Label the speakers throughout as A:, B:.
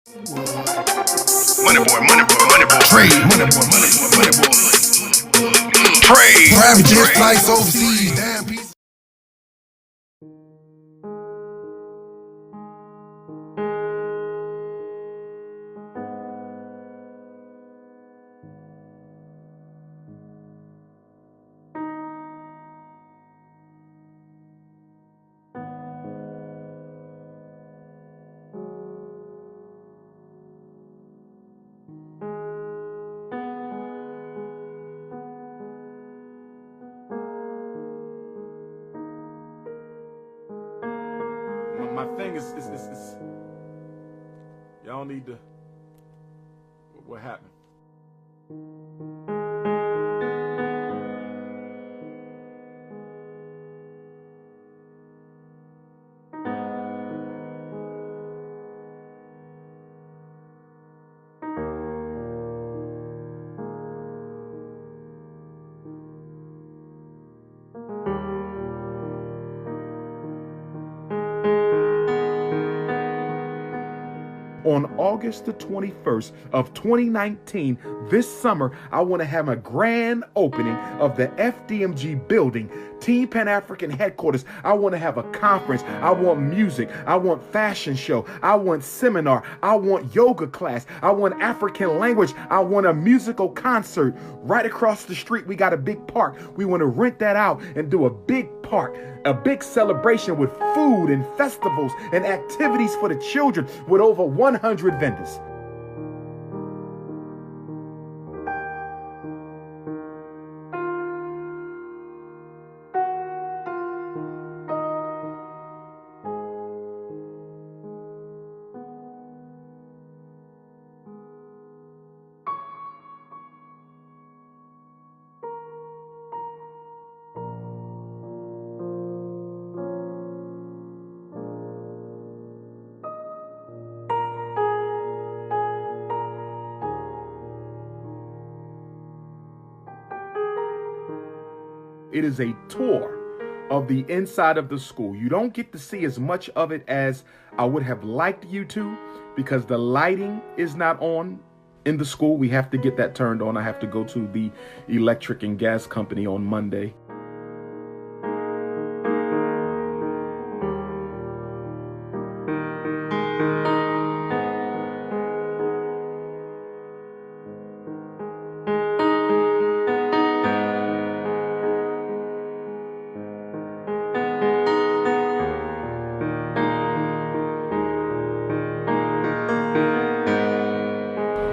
A: MoneyBoy. Trade. MoneyBoy. Trade. Private jet flights overseas. Damn piece.
B: My thing is y'all need to. What happened? On August the 21st of 2019, this summer, I want to have a grand opening of the FDMG building, Team Pan-African headquarters. I want to have a conference. I want music. I want fashion show. I want seminar. I want yoga class. I want African language. I want a musical concert. Right across the street, we got a big park. We want to rent that out and do a big park, a big celebration with food and festivals and activities for the children with over 100 vendors. It is a tour of the inside of the school. You don't get to see as much of it as I would have liked you to because the lighting is not on in the school. We have to get that turned on. I have to go to the electric and gas company on Monday.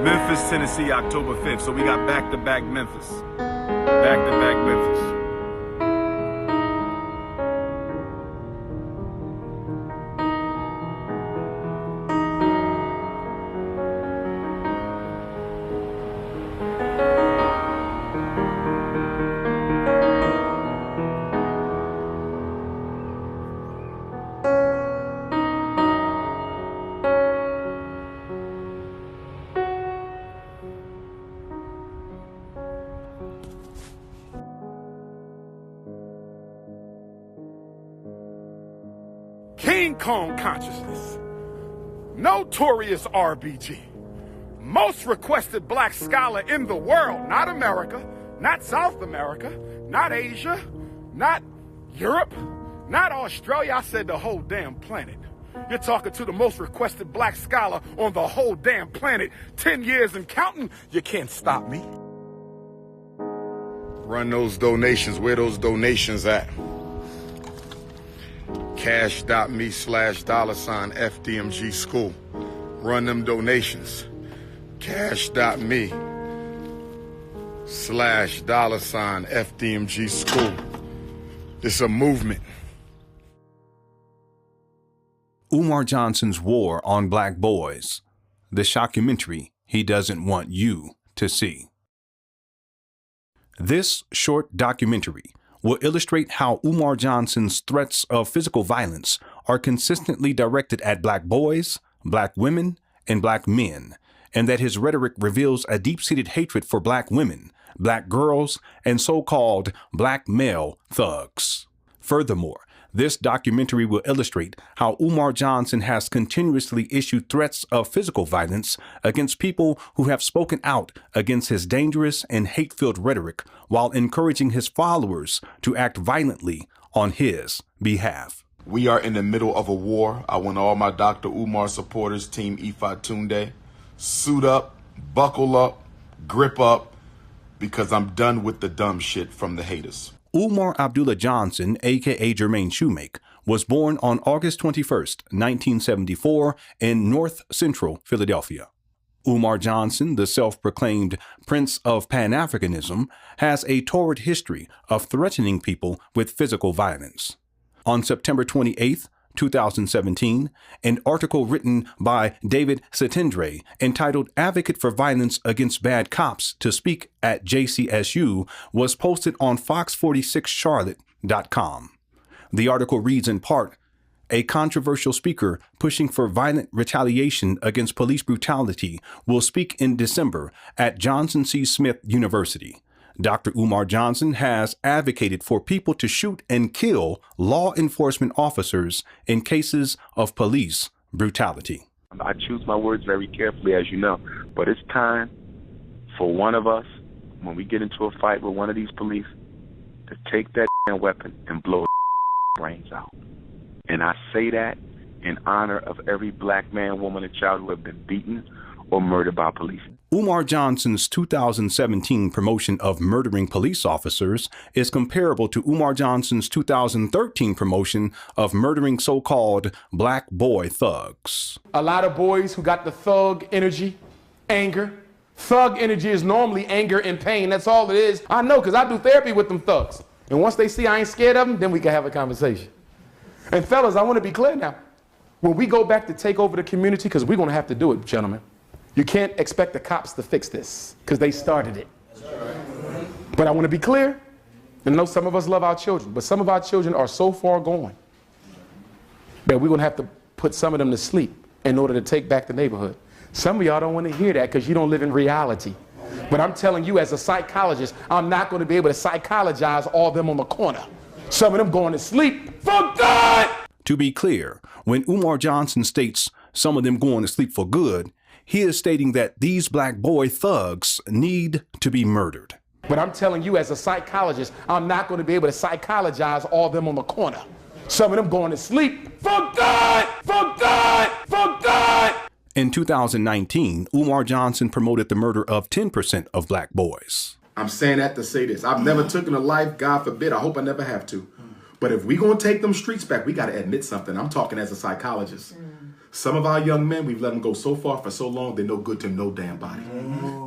B: Memphis, Tennessee, October 5th. So we got back-to-back Memphis. Back-to-back Memphis. King Kong consciousness, notorious RBG, most requested black scholar in the world, not America, not South America, not Asia, not Europe, not Australia. I said the whole damn planet. You're talking to the most requested black scholar on the whole damn planet. 10 years and counting, you can't stop me. Run those donations. Where those donations at? Cash.me/$FDMG school. Run them donations. Cash.me/$FDMG school. It's a movement.
C: Umar Johnson's War on Black Boys, the shockumentary he doesn't want you to see. This short documentary will illustrate how Umar Johnson's threats of physical violence are consistently directed at black boys, black women, and black men, and that his rhetoric reveals a deep-seated hatred for black women, black girls, and so-called black male thugs. Furthermore, This documentary will illustrate how Umar Johnson has continuously issued threats of physical violence against people who have spoken out against his dangerous and hate-filled rhetoric while encouraging his followers to act violently on his behalf.
D: We are in the middle of a war. I want all my Dr. Umar supporters, Team Ifat Tunde, suit up, buckle up, grip up, because I'm done with the dumb shit from the haters.
C: Umar Abdullah Johnson, a.k.a. Jermaine Shoemake, was born on August 21st, 1974 in North Central Philadelphia. Umar Johnson, the self-proclaimed Prince of Pan-Africanism, has a torrid history of threatening people with physical violence. On September 28th, 2017, an article written by David Setendre entitled Advocate for Violence Against Bad Cops to Speak at JCSU was posted on fox46charlotte.com. The article reads in part, "A controversial speaker pushing for violent retaliation against police brutality will speak in December at Johnson C. Smith University. Dr. Umar Johnson has advocated for people to shoot and kill law enforcement officers in cases of police brutality."
E: I choose my words very carefully, as you know, but it's time for one of us, when we get into a fight with one of these police, to take that weapon and blow brains out. And I say that in honor of every black man, woman, and child who have been beaten or murdered by police.
C: Umar Johnson's 2017 promotion of murdering police officers is comparable to Umar Johnson's 2013 promotion of murdering so-called black boy thugs.
B: A lot of boys who got the thug energy, anger. Thug energy is normally anger and pain. That's all it is. I know, because I do therapy with them thugs. And once they see I ain't scared of them, then we can have a conversation. And fellas, I want to be clear now. When we go back to take over the community, because we're going to have to do it, gentlemen, you can't expect the cops to fix this, because they started it. But I want to be clear, and I know some of us love our children, but some of our children are so far gone that we're going to have to put some of them to sleep in order to take back the neighborhood. Some of y'all don't want to hear that because you don't live in reality. But I'm telling you, as a psychologist, I'm not going to be able to psychologize all of them on the corner. Some of them going to sleep for good.
C: To be clear, when Umar Johnson states some of them going to sleep for good, he is stating that these black boy thugs need to be murdered.
B: But I'm telling you, as a psychologist, I'm not going to be able to psychologize all of them on the corner. Some of them going to sleep for good, for good, for good.
C: In 2019, Umar Johnson promoted the murder of 10% of black boys.
D: I'm saying that to say this. I've never taken a life, God forbid. I hope I never have to. But if we're going to take them streets back, we got to admit something. I'm talking as a psychologist. Some of our young men, we've let them go so far for so long, they're no good to no damn body.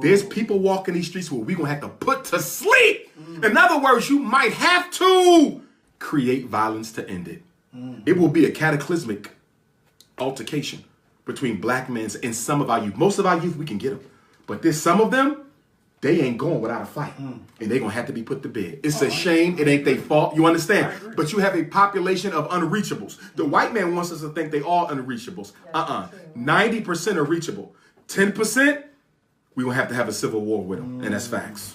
D: There's people walking these streets where we're going to have to put to sleep. In other words, you might have to create violence to end it. It will be a cataclysmic altercation between black men and some of our youth. Most of our youth, we can get them. But there's some of them, they ain't going without a fight. And they're going to have to be put to bed. It's a shame. It ain't their fault. You understand? But you have a population of unreachables. The white man wants us to think they all unreachables. 90% are reachable. 10%, we going to have a civil war with them. And that's facts.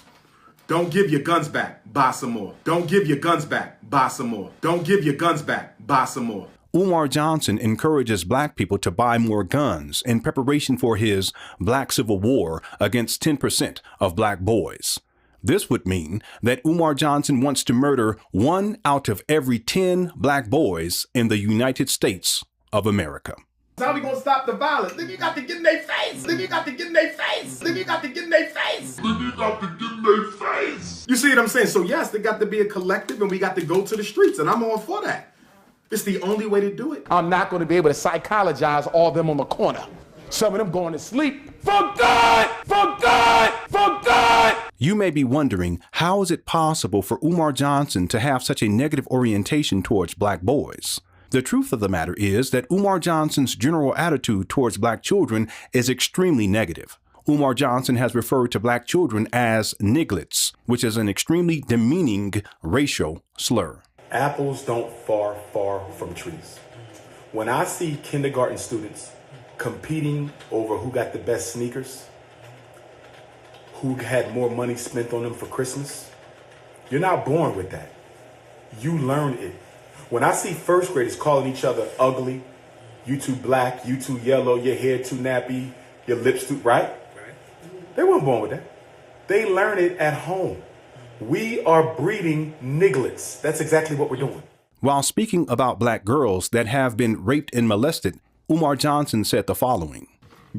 D: Don't give your guns back. Buy some more. Don't give your guns back. Buy some more. Don't give your guns back. Buy some more.
C: Umar Johnson encourages black people to buy more guns in preparation for his black civil war against 10% of black boys. This would mean that Umar Johnson wants to murder 1 out of every 10 black boys in the United States of America.
D: How we gonna stop the violence? Then you got to get in their face. Then you got to get in their face. Then you got to get in their face. Then you got to get in their face. You see what I'm saying? So yes, there got to be a collective and we got to go to the streets, and I'm all for that. It's the only way to do it.
B: I'm not going to be able to psychologize all of them on the corner. Some of them going to sleep for good, for good, for good.
C: You may be wondering, how is it possible for Umar Johnson to have such a negative orientation towards black boys? The truth of the matter is that Umar Johnson's general attitude towards black children is extremely negative. Umar Johnson has referred to black children as nigglets, which is an extremely demeaning racial slur.
F: Apples don't fall far from trees. When I see kindergarten students competing over who got the best sneakers, who had more money spent on them for Christmas, you're not born with that. You learn it. When I see first graders calling each other ugly, you too black, you too yellow, your hair too nappy, your lips too, right? They weren't born with that. They learn it at home. We are breeding nigglets. That's exactly what we're doing.
C: While speaking about black girls that have been raped and molested, Umar Johnson said the following.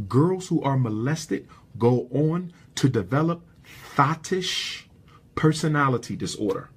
B: Girls who are molested go on to develop thottish personality disorder.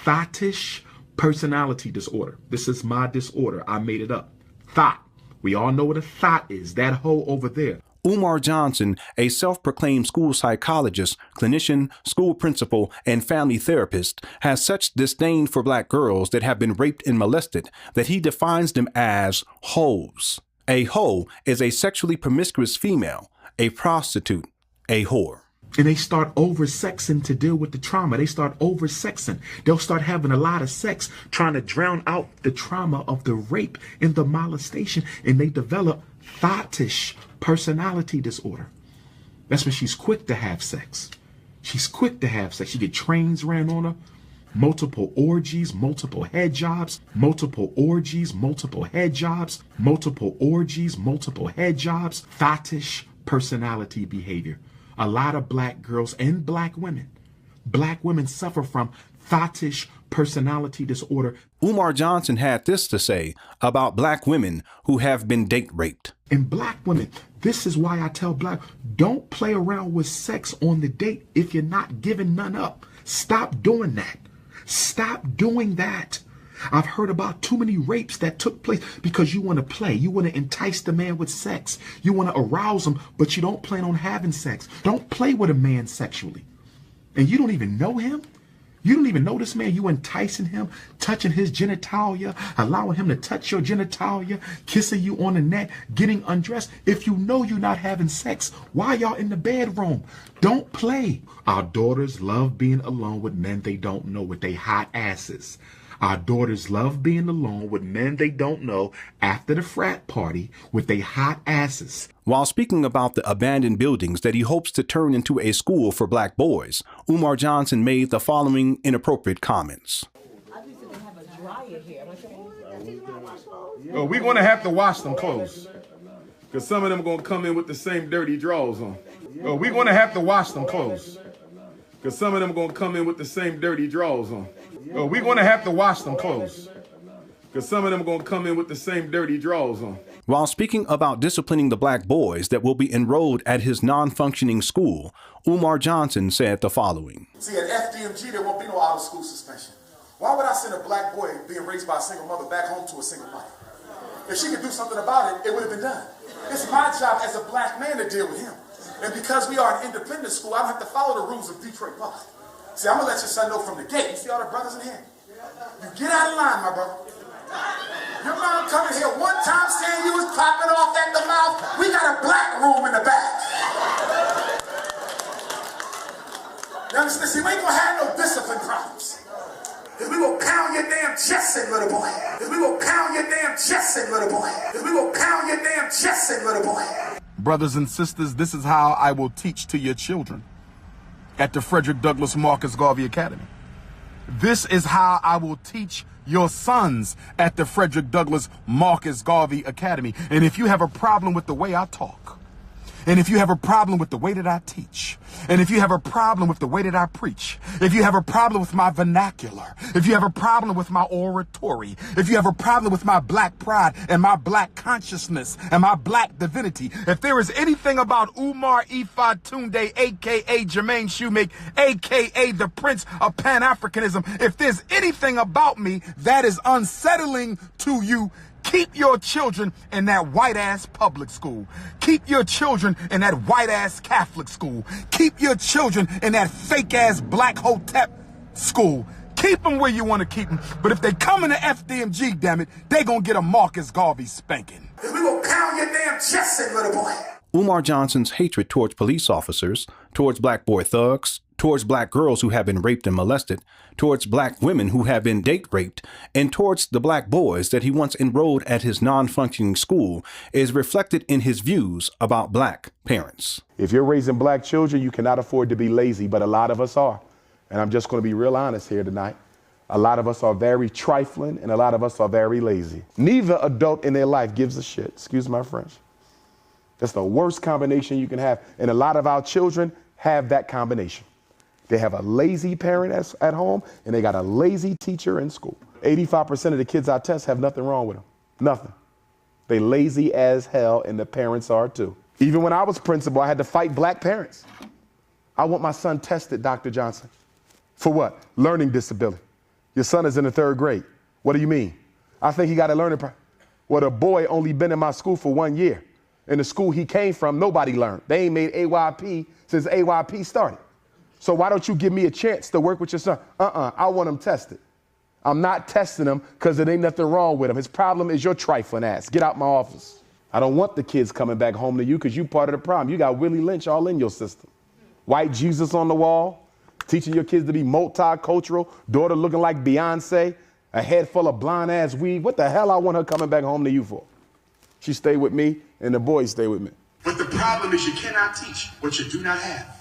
B: Thottish personality disorder. This is my disorder. I made it up. Thought. We all know what a thought is. That hoe over there.
C: Umar Johnson, a self-proclaimed school psychologist, clinician, school principal, and family therapist, has such disdain for black girls that have been raped and molested that he defines them as hoes. A hoe is a sexually promiscuous female, a prostitute, a whore.
B: And they start over-sexing to deal with the trauma. They start over-sexing. They'll start having a lot of sex, trying to drown out the trauma of the rape and the molestation, and they develop thottish personality disorder. That's when she's quick to have sex. She's quick to have sex. She get trains ran on her, multiple orgies, multiple head jobs, multiple orgies, multiple head jobs, multiple orgies, multiple head jobs, thottish personality behavior. A lot of black girls and black women suffer from thottish personality disorder.
C: Umar Johnson had this to say about black women who have been date raped.
B: And black women, this is why I tell black, don't play around with sex on the date if you're not giving none up. Stop doing that. Stop doing that. I've heard about too many rapes that took place because you want to play. You want to entice the man with sex. You want to arouse him, but you don't plan on having sex. Don't play with a man sexually. And you don't even know him. You don't even know this man. You enticing him, touching his genitalia, allowing him to touch your genitalia, kissing you on the neck, getting undressed. If you know you're not having sex, why y'all in the bedroom? Don't play. Our daughters love being alone with men they don't know with they hot asses. Our daughters love being alone with men they don't know after the frat party with they hot asses.
C: While speaking about the abandoned buildings that he hopes to turn into a school for black boys, Umar Johnson made the following inappropriate comments.
D: Oh, we're going to have to wash them clothes. Because some of them are going to come in with the same dirty drawers on. Oh, we're going to have to wash them clothes. Because some of them are going to come in with the same dirty drawers on. Oh, we're going to have to wash them clothes. Because some of them are going to come in with the same dirty drawers on.
C: While speaking about disciplining the black boys that will be enrolled at his non-functioning school, Umar Johnson said the following.
G: See, at FDMG, there won't be no out-of-school suspension. Why would I send a black boy being raised by a single mother back home to a single mother? If she could do something about it, it would have been done. It's my job as a black man to deal with him. And because we are an independent school, I don't have to follow the rules of Detroit Public. See, I'm going to let your son know from the gate. You see all the brothers in here? You get out of line, my brother. Your mom coming here one time saying you was popping off at the mouth. We got a black room in the back. You understand? See, we ain't going to have no discipline problems. Because we will pound your damn chest in, little boy. Because we will pound your damn chest in, little boy. Because we will pound your damn chest in, little boy.
A: Brothers and sisters, this is how I will teach to your children at the Frederick Douglass Marcus Garvey Academy. This is how I will teach your sons at the Frederick Douglass Marcus Garvey Academy. And if you have a problem with the way I talk, and if you have a problem with the way that I teach, and if you have a problem with the way that I preach, if you have a problem with my vernacular, if you have a problem with my oratory, if you have a problem with my black pride and my black consciousness and my black divinity, if there is anything about Umar Ifa Tunde, a.k.a. Jermaine Shoemake, a.k.a. the Prince of Pan-Africanism, if there's anything about me that is unsettling to you, keep your children in that white-ass public school. Keep your children in that white-ass Catholic school. Keep your children in that fake-ass Black Hotep school. Keep them where you want to keep them. But if they come into FDMG, damn it, they gonna get a Marcus Garvey spanking.
G: We gonna pound your damn chest in, little boy.
C: Umar Johnson's hatred towards police officers, towards black boy thugs, towards black girls who have been raped and molested, towards black women who have been date raped, and towards the black boys that he once enrolled at his non-functioning school is reflected in his views about black parents.
F: If you're raising black children, you cannot afford to be lazy, but a lot of us are. And I'm just going to be real honest here tonight.
B: A lot of us are very trifling, and a lot of us are very lazy. Neither adult in their life gives a shit. Excuse my French. That's the worst combination you can have. And a lot of our children have that combination. They have a lazy parent at home, and they got a lazy teacher in school. 85% of the kids I test have nothing wrong with them. Nothing. They lazy as hell, and the parents are too. Even when I was principal, I had to fight black parents. I want my son tested, Dr. Johnson. For what? Learning disability. Your son is in the 3rd grade. What do you mean? I think he got a learning problem. Well, the boy only been in my school for 1 year. In the school he came from, nobody learned. They ain't made AYP since AYP started. So why don't you give me a chance to work with your son? I want him tested. I'm not testing him because there ain't nothing wrong with him. His problem is your trifling ass. Get out my office. I don't want the kids coming back home to you because you part of the problem. You got Willie Lynch all in your system. White Jesus on the wall, teaching your kids to be multicultural, daughter looking like Beyonce, a head full of blonde ass weed. What the hell I want her coming back home to you for? She stay with me and the boys stay with me.
G: But the problem is you cannot teach what you do not have.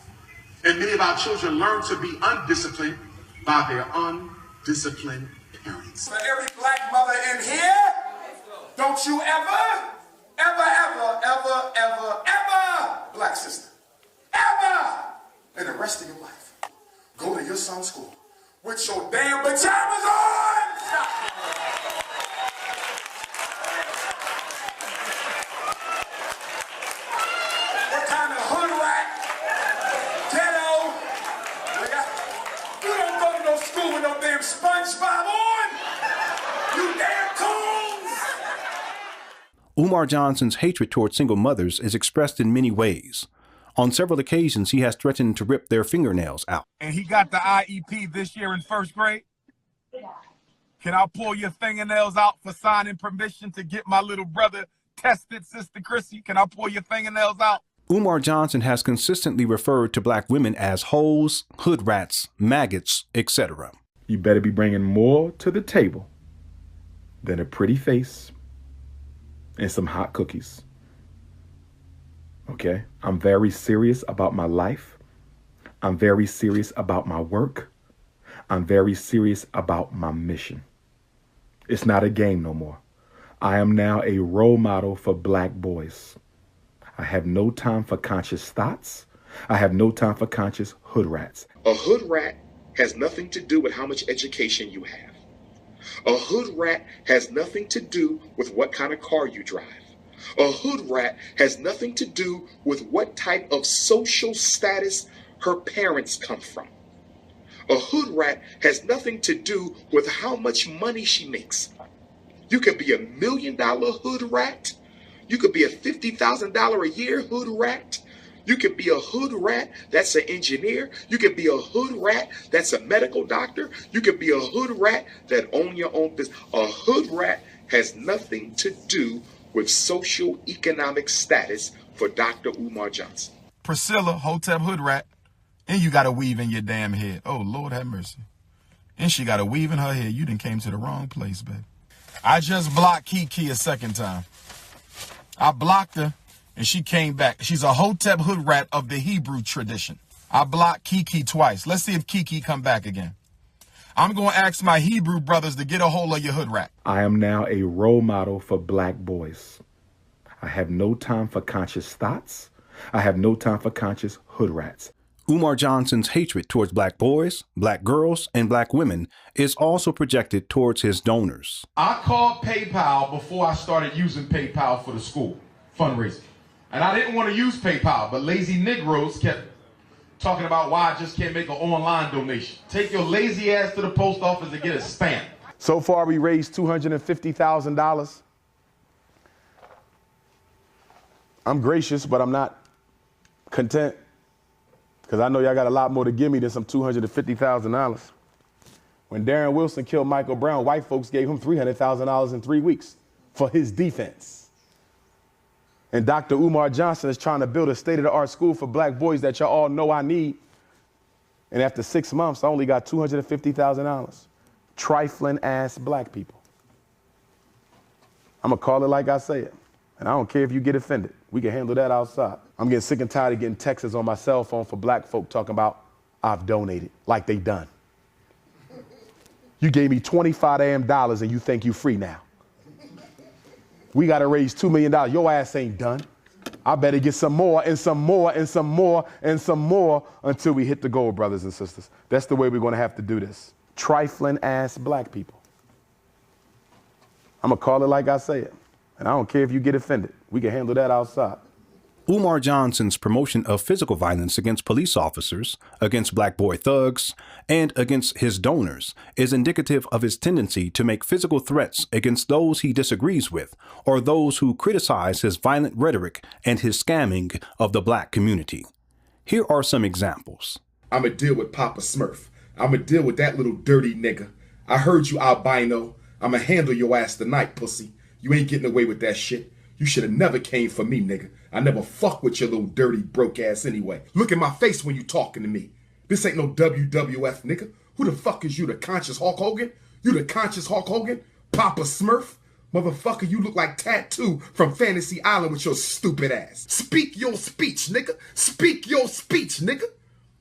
G: And many of our children learn to be undisciplined by their undisciplined parents. For every black mother in here, don't you ever, black sister, ever, in the rest of your life, go to your son's school with your damn pajamas on. What kind of hood rat, ghetto? You don't go to no school with no damn SpongeBob on. You damn coons.
C: Umar Johnson's hatred towards single mothers is expressed in many ways. On several occasions, he has threatened to rip their fingernails out.
A: And he got the IEP this year in 1st grade. Can I pull your fingernails out for signing permission to get my little brother tested, Sister Chrissy? Can I pull your fingernails out?
C: Umar Johnson has consistently referred to black women as hoes, hood rats, maggots, etc.
B: You better be bringing more to the table than a pretty face and some hot cookies. Okay? I'm very serious about my life. I'm very serious about my work. I'm very serious about my mission. It's not a game no more. I am now a role model for black boys. I have no time for conscious thoughts. I have no time for conscious hood rats.
G: A hood rat has nothing to do with how much education you have. A hood rat has nothing to do with what kind of car you drive. A hood rat has nothing to do with what type of social status her parents come from. A hood rat has nothing to do with how much money she makes. You could be $1 million hood rat. You could be a $50,000 a year hood rat. You could be a hood rat that's an engineer. You could be a hood rat that's a medical doctor. You could be a hood rat that own your own business. A hood rat has nothing to do with social economic status for Dr. Umar Johnson.
A: Priscilla, Hotep hood rat. And you got a weave in your damn head. Oh, Lord have mercy. And she got a weave in her head. You done came to the wrong place, baby. I just blocked Kiki a 2nd time. I blocked her, and she came back. She's a Hotep hood rat of the Hebrew tradition. I blocked Kiki twice. Let's see if Kiki come back again. I'm going to ask my Hebrew brothers to get a hold of your hood rat.
B: I am now a role model for black boys. I have no time for conscious thoughts. I have no time for conscious hood rats.
C: Umar Johnson's hatred towards black boys, black girls, and black women is also projected towards his donors.
D: I called PayPal before I started using PayPal for the school fundraising. And I didn't want to use PayPal, but lazy Negroes kept talking about why I just can't make an online donation. Take your lazy ass to the post office and get a stamp.
B: So far, we raised $250,000. I'm gracious, but I'm not content. Because I know y'all got a lot more to give me than some $250,000. When Darren Wilson killed Michael Brown, white folks gave him $300,000 in 3 weeks for his defense. And Dr. Umar Johnson is trying to build a state-of-the-art school for black boys that y'all all know I need. And after 6 months, I only got $250,000. Trifling ass black people. I'm going to call it like I say it. And I don't care if you get offended. We can handle that outside. I'm getting sick and tired of getting texts on my cell phone for black folk talking about I've donated, like they done. You gave me $25 damn and you think you free now. We got to raise $2 million. Your ass ain't done. I better get some more and some more and some more and some more until we hit the goal, brothers and sisters. That's the way we're going to have to do this. Trifling ass black people. I'm going to call it like I say it. And I don't care if you get offended. We can handle that outside.
C: Umar Johnson's promotion of physical violence against police officers, against black boy thugs, and against his donors is indicative of his tendency to make physical threats against those he disagrees with or those who criticize his violent rhetoric and his scamming of the black community. Here are some examples.
D: I'ma deal with Papa Smurf. I'ma deal with that little dirty nigga. I heard you, albino. I'ma handle your ass tonight, pussy. You ain't getting away with that shit. You should have never came for me, nigga. I never fuck with your little dirty broke ass anyway. Look at my face when you talking to me. This ain't no WWF, nigga. Who the fuck is you, the conscious Hulk Hogan? You the conscious Hulk Hogan? Papa Smurf? Motherfucker, you look like Tattoo from Fantasy Island with your stupid ass. Speak your speech, nigga. Speak your speech, nigga.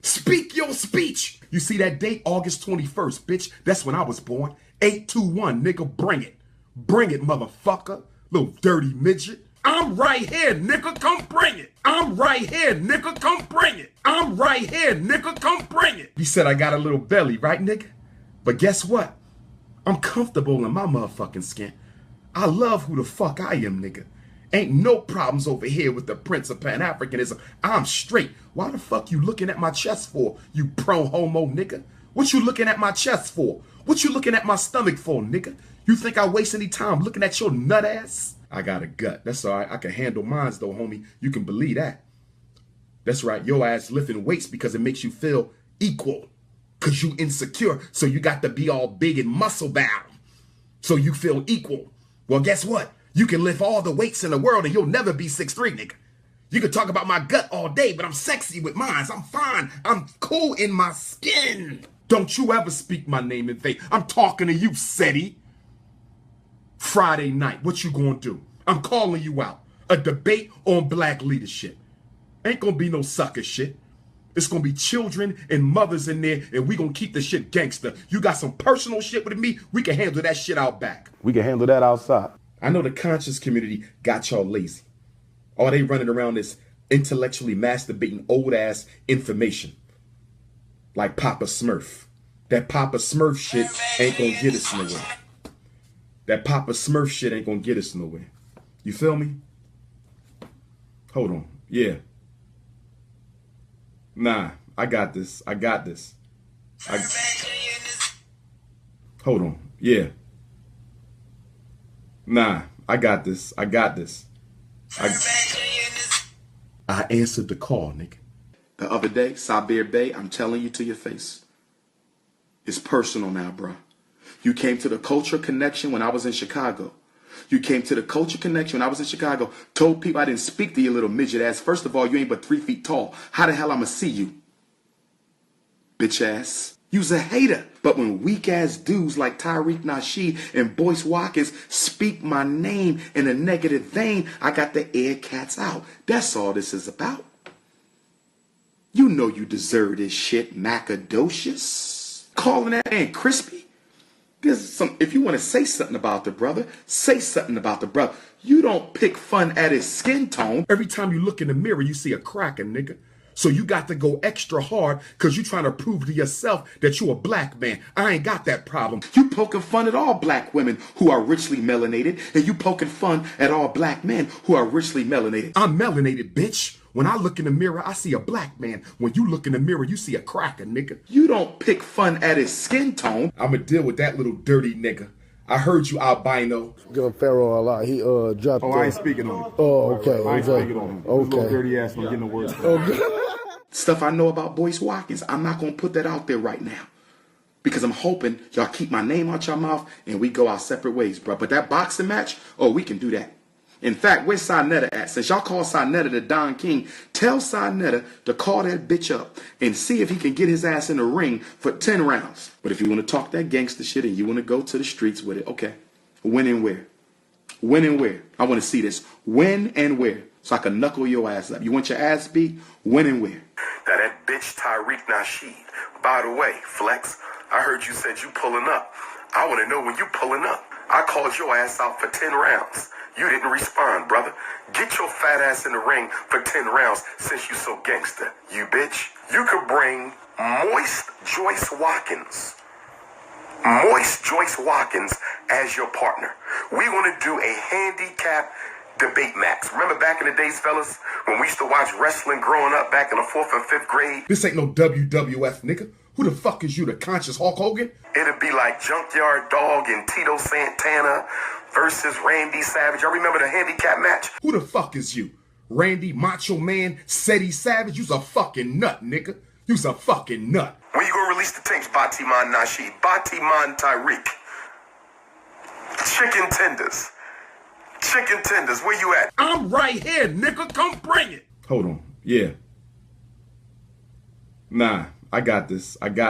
D: Speak your speech. You see that date, August 21st, bitch? That's when I was born. 821, nigga, bring it. Bring it, motherfucker. Little dirty midget. I'm right here, nigga, come bring it. I'm right here, nigga, come bring it. I'm right here, nigga, come bring it. You said I got a little belly, right, nigga? But guess what? I'm comfortable in my motherfucking skin. I love who the fuck I am, nigga. Ain't no problems over here with the Prince of Pan-Africanism. I'm straight. Why the fuck you looking at my chest for, you pro-homo nigga? What you looking at my chest for? What you looking at my stomach for, nigga? You think I waste any time looking at your nut ass? I got a gut. That's all right. I can handle mines though, homie. You can believe that. That's right. Your ass lifting weights because it makes you feel equal. Because you insecure. So you got to be all big and muscle bound. So you feel equal. Well, guess what? You can lift all the weights in the world and you'll never be 6'3", nigga. You can talk about my gut all day, but I'm sexy with mines. I'm fine. I'm cool in my skin. Don't you ever speak my name in vain. I'm talking to you, SETI. Friday night, what you gonna do? I'm calling you out. A debate on black leadership. Ain't gonna be no sucker shit. It's gonna be children and mothers in there, and we gonna keep the shit gangster. You got some personal shit with me, we can handle that shit out back.
B: We can handle that outside.
D: I know the conscious community got y'all lazy. Or they running around this intellectually masturbating old ass information. Like Papa Smurf. That Papa Smurf shit ain't gonna get us nowhere. That Papa Smurf shit ain't gonna get us nowhere. You feel me? Hold on. Yeah. Nah, I got this. I got this. Hold on. Yeah. Nah, I got this. I got this. I answered the call, nigga. The other day, Sabir Bey, I'm telling you to your face. It's personal now, bro. You came to the Culture Connection when I was in Chicago. You came to the Culture Connection when I was in Chicago. Told people I didn't speak to your little midget ass. First of all, you ain't but 3 feet tall. How the hell I'ma see you? Bitch ass. You's a hater. But when weak ass dudes like Tariq Nasheed and Boyce Watkins speak my name in a negative vein, I got the air cats out. That's all this is about. You know you deserve this shit, Macadocious. Calling that man crispy. There's some, if you want to say something about the brother, say something about the brother. You don't pick fun at his skin tone. Every time you look in the mirror, you see a cracking nigga. So you got to go extra hard because you're trying to prove to yourself that you a black man. I ain't got that problem. You poking fun at all black women who are richly melanated, and you poking fun at all black men who are richly melanated. I'm melanated, bitch. When I look in the mirror, I see a black man. When you look in the mirror, you see a cracker, nigga. You don't pick fun at his skin tone. I'ma deal with that little dirty nigga. I heard you, albino.
H: Pharaoh a lot. He dropped.
F: Oh, I ain't speaking on it.
H: Oh, okay.
F: I ain't speaking on him.
H: Okay.
F: This little dirty ass don't get no words.
H: Okay.
D: Stuff I know about Boyce Watkins, I'm not gonna put that out there right now. Because I'm hoping y'all keep my name out your mouth and we go our separate ways, bro. But that boxing match, oh, we can do that. In fact, where's Sinetta at? Since y'all call Sinetta the Don King, tell Sinetta to call that bitch up and see if he can get his ass in the ring for 10 rounds. But if you want to talk that gangster shit and you want to go to the streets with it, okay. When and where? When and where? I want to see this. When and where? So I can knuckle your ass up. You want your ass beat? When and where?
I: That bitch Tariq Nasheed. By the way, Flex, I heard you said you pulling up. I want to know when you pulling up. I called your ass out for 10 rounds. You didn't respond, brother. Get your fat ass in the ring for 10 rounds since you so gangster. You bitch. You could bring Moist Joyce Watkins as your partner. We're going to do a handicap debate match. Remember back in the days, fellas, when we used to watch wrestling growing up back in the 4th and 5th grade?
A: This ain't no WWF, nigga. Who the fuck is you, the conscious Hulk Hogan?
I: It'd be like Junkyard Dog and Tito Santana versus Randy Savage. I remember the handicap match.
A: Who the fuck is you? Randy Macho Man Seti Savage? You's a fucking nut, nigga. You's a fucking nut.
I: When you gonna release the tapes, Batiman Nasheed, Batiman Tyreek? Chicken tenders, where you at?
A: I'm right here, nigga. Come bring it. Hold on. Yeah. Nah, I got this. I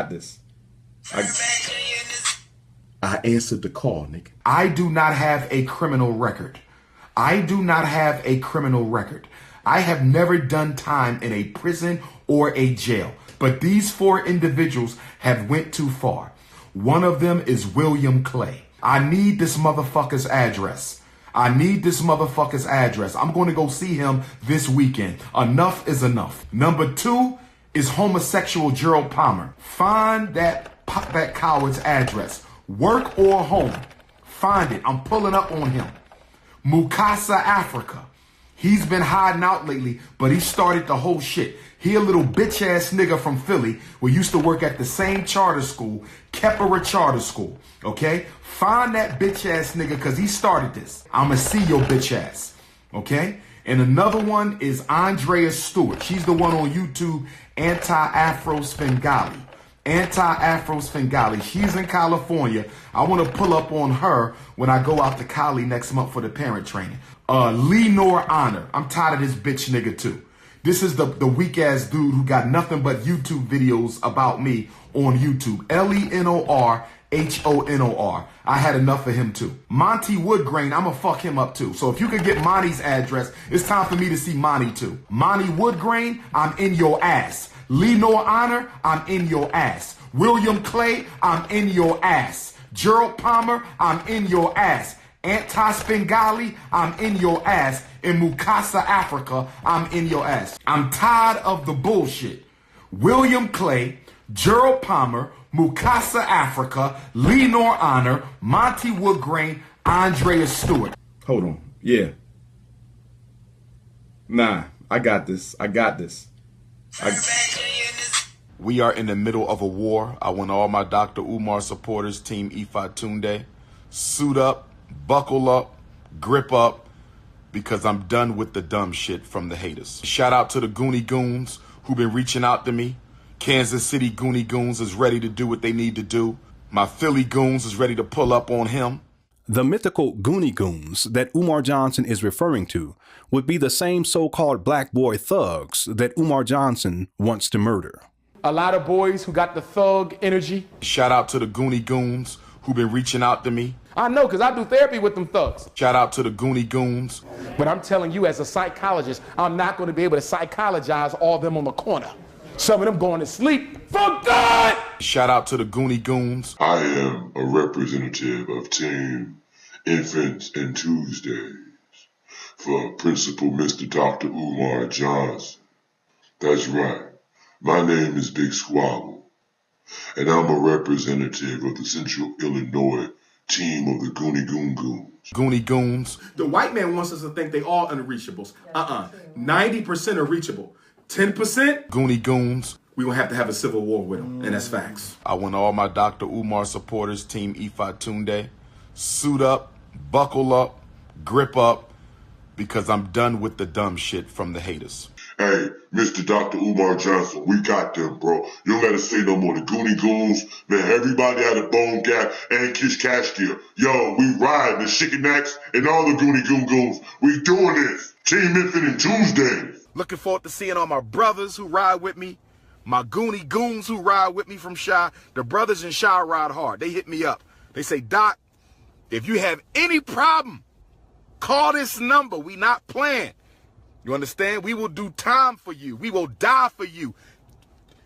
A: answered the call, nigga. I do not have a criminal record. I have never done time in a prison or a jail. But these 4 individuals have went too far. One of them is William Clay. I need this motherfucker's address. I'm going to go see him this weekend. Enough is enough. Number 2 is homosexual Gerald Palmer. Find that coward's address. Work or home. Find it. I'm pulling up on him. Mukasa Africa. He's been hiding out lately, but he started the whole shit. He a little bitch ass nigga from Philly who used to work at the same charter school, Keppera Charter School. Okay? Find that bitch ass nigga because he started this. I'ma see your bitch ass. Okay? And another one is Andrea Stewart. She's the one on YouTube, Anti-Afro Svengali. She's in California. I want to pull up on her when I go out to Cali next month for the parent training. Lenon Honor. I'm tired of this bitch nigga too. This is the weak ass dude who got nothing but YouTube videos about me on YouTube. Lenorhonor. I had enough of him too. Monty Woodgrain, I'ma fuck him up too. So if you could get Monty's address, it's time for me to see Monty too. Monty Woodgrain, I'm in your ass. Lenon Honor, I'm in your ass. William Clay, I'm in your ass. Gerald Palmer, I'm in your ass. Anti-Svengali, I'm in your ass. In Mukasa Africa, I'm in your ass. I'm tired of the bullshit. William Clay, Gerald Palmer, Mukasa Africa, Lenon Honor, Monty Woodgrain, Andrea Stewart. Hold on. Yeah. Nah, I got this. We are in the middle of a war. I want all my Dr. Umar supporters, Team Ifatunde, suit up, buckle up, grip up, because I'm done with the dumb shit from the haters. Shout out to the Goonie Goons who've been reaching out to me. Kansas City Goonie Goons is ready to do what they need to do. My Philly Goons is ready to pull up on him.
C: The mythical Goonie Goons that Umar Johnson is referring to would be the same so-called black boy thugs that Umar Johnson wants to murder.
B: A lot of boys who got the thug energy.
A: Shout out to the Goonie Goons who've been reaching out to me.
B: I know, because I do therapy with them thugs.
A: Shout out to the Goonie Goons.
B: But I'm telling you, as a psychologist, I'm not going to be able to psychologize all of them on the corner. Some of them going to sleep for good.
A: Shout out to the Goonie Goons.
J: I am a representative of Team Infants and Tuesdays for Principal Mr. Dr. Umar Johnson. That's right. My name is Big Squabble, and I'm a representative of the Central Illinois team of the Goonie Goons.
A: Goonie Goons. The white man wants us to think they all unreachables. 90% are reachable. 10% Goonie Goons. We're going to have a civil war with them, and that's facts. I want all my Dr. Umar supporters, Team Ifatunde, suit up, buckle up, grip up, because I'm done with the dumb shit from the haters.
J: Hey, Mr. Dr. Umar Johnson, we got them, bro. You don't gotta say no more. The Goonie Goons, man, everybody out of Bone Gap and Kish Cashkill. Yo, we ride the Shickanacks and all the Goonie Goons. We doing this. Team Infinite Tuesdays.
A: Looking forward to seeing all my brothers who ride with me, my Goonie Goons who ride with me from Chi. The brothers in Chi ride hard. They hit me up. They say, Doc, if you have any problem, call this number. We not playing. You understand? We will do time for you. We will die for you.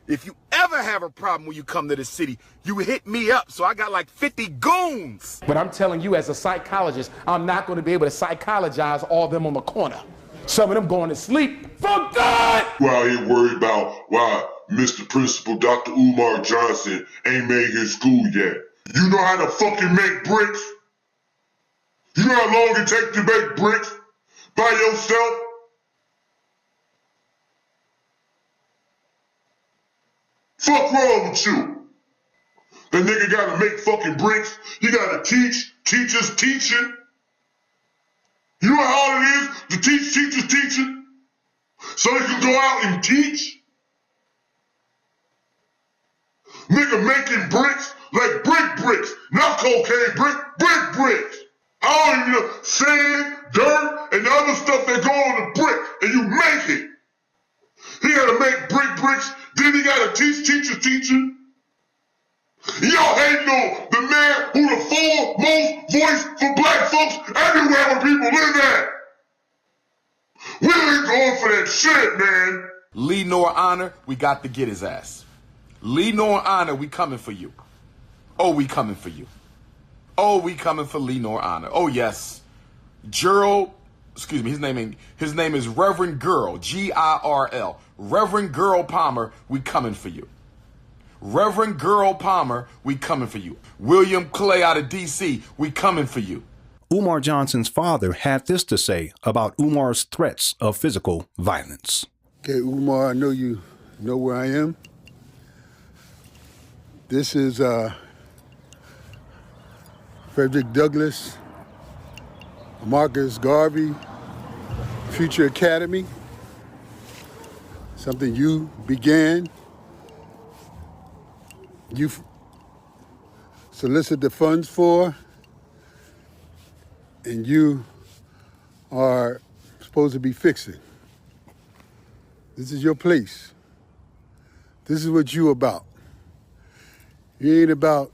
A: If you ever have a problem when you come to the city, you hit me up. So I got like 50 goons.
B: But I'm telling you, as a psychologist, I'm not going to be able to psychologize all of them on the corner. Some of them going to sleep for good.
J: Well, I ain't worried about why Mr. Principal Dr. Umar Johnson ain't made his school yet. You know how to fucking make bricks? You know how long it takes to make bricks by yourself? Fuck wrong with you? That nigga gotta make fucking bricks. You gotta teach. Teachers teaching. You know how hard it is to teach teachers teaching? So they can go out and teach? Nigga making bricks like bricks. Not cocaine brick bricks. I don't even know, sand, dirt, and the other stuff that go on the brick, and you make it. He gotta make bricks, then he gotta teach teachers teaching. Y'all hating on the man who the foremost voice for black folks everywhere where people live at. We ain't going for that shit, man.
A: Lenon Honor, we got to get his ass. Lenon Honor, we coming for you. Oh, we coming for you. Oh, we coming for Lenon Honor. Oh, yes. Gerald, excuse me, his name is Reverend Girl, Girl. Reverend Girl Palmer, we coming for you. Reverend Girl Palmer, we coming for you. William Clay out of D.C., we coming for you.
C: Umar Johnson's father had this to say about Umar's threats of physical violence.
H: Okay, Umar, I know you know where I am. This is Frederick Douglass, Marcus Garvey, Future Academy. Something you began. You solicit the funds for, and you are supposed to be fixing. This is your place. This is what you about. You ain't about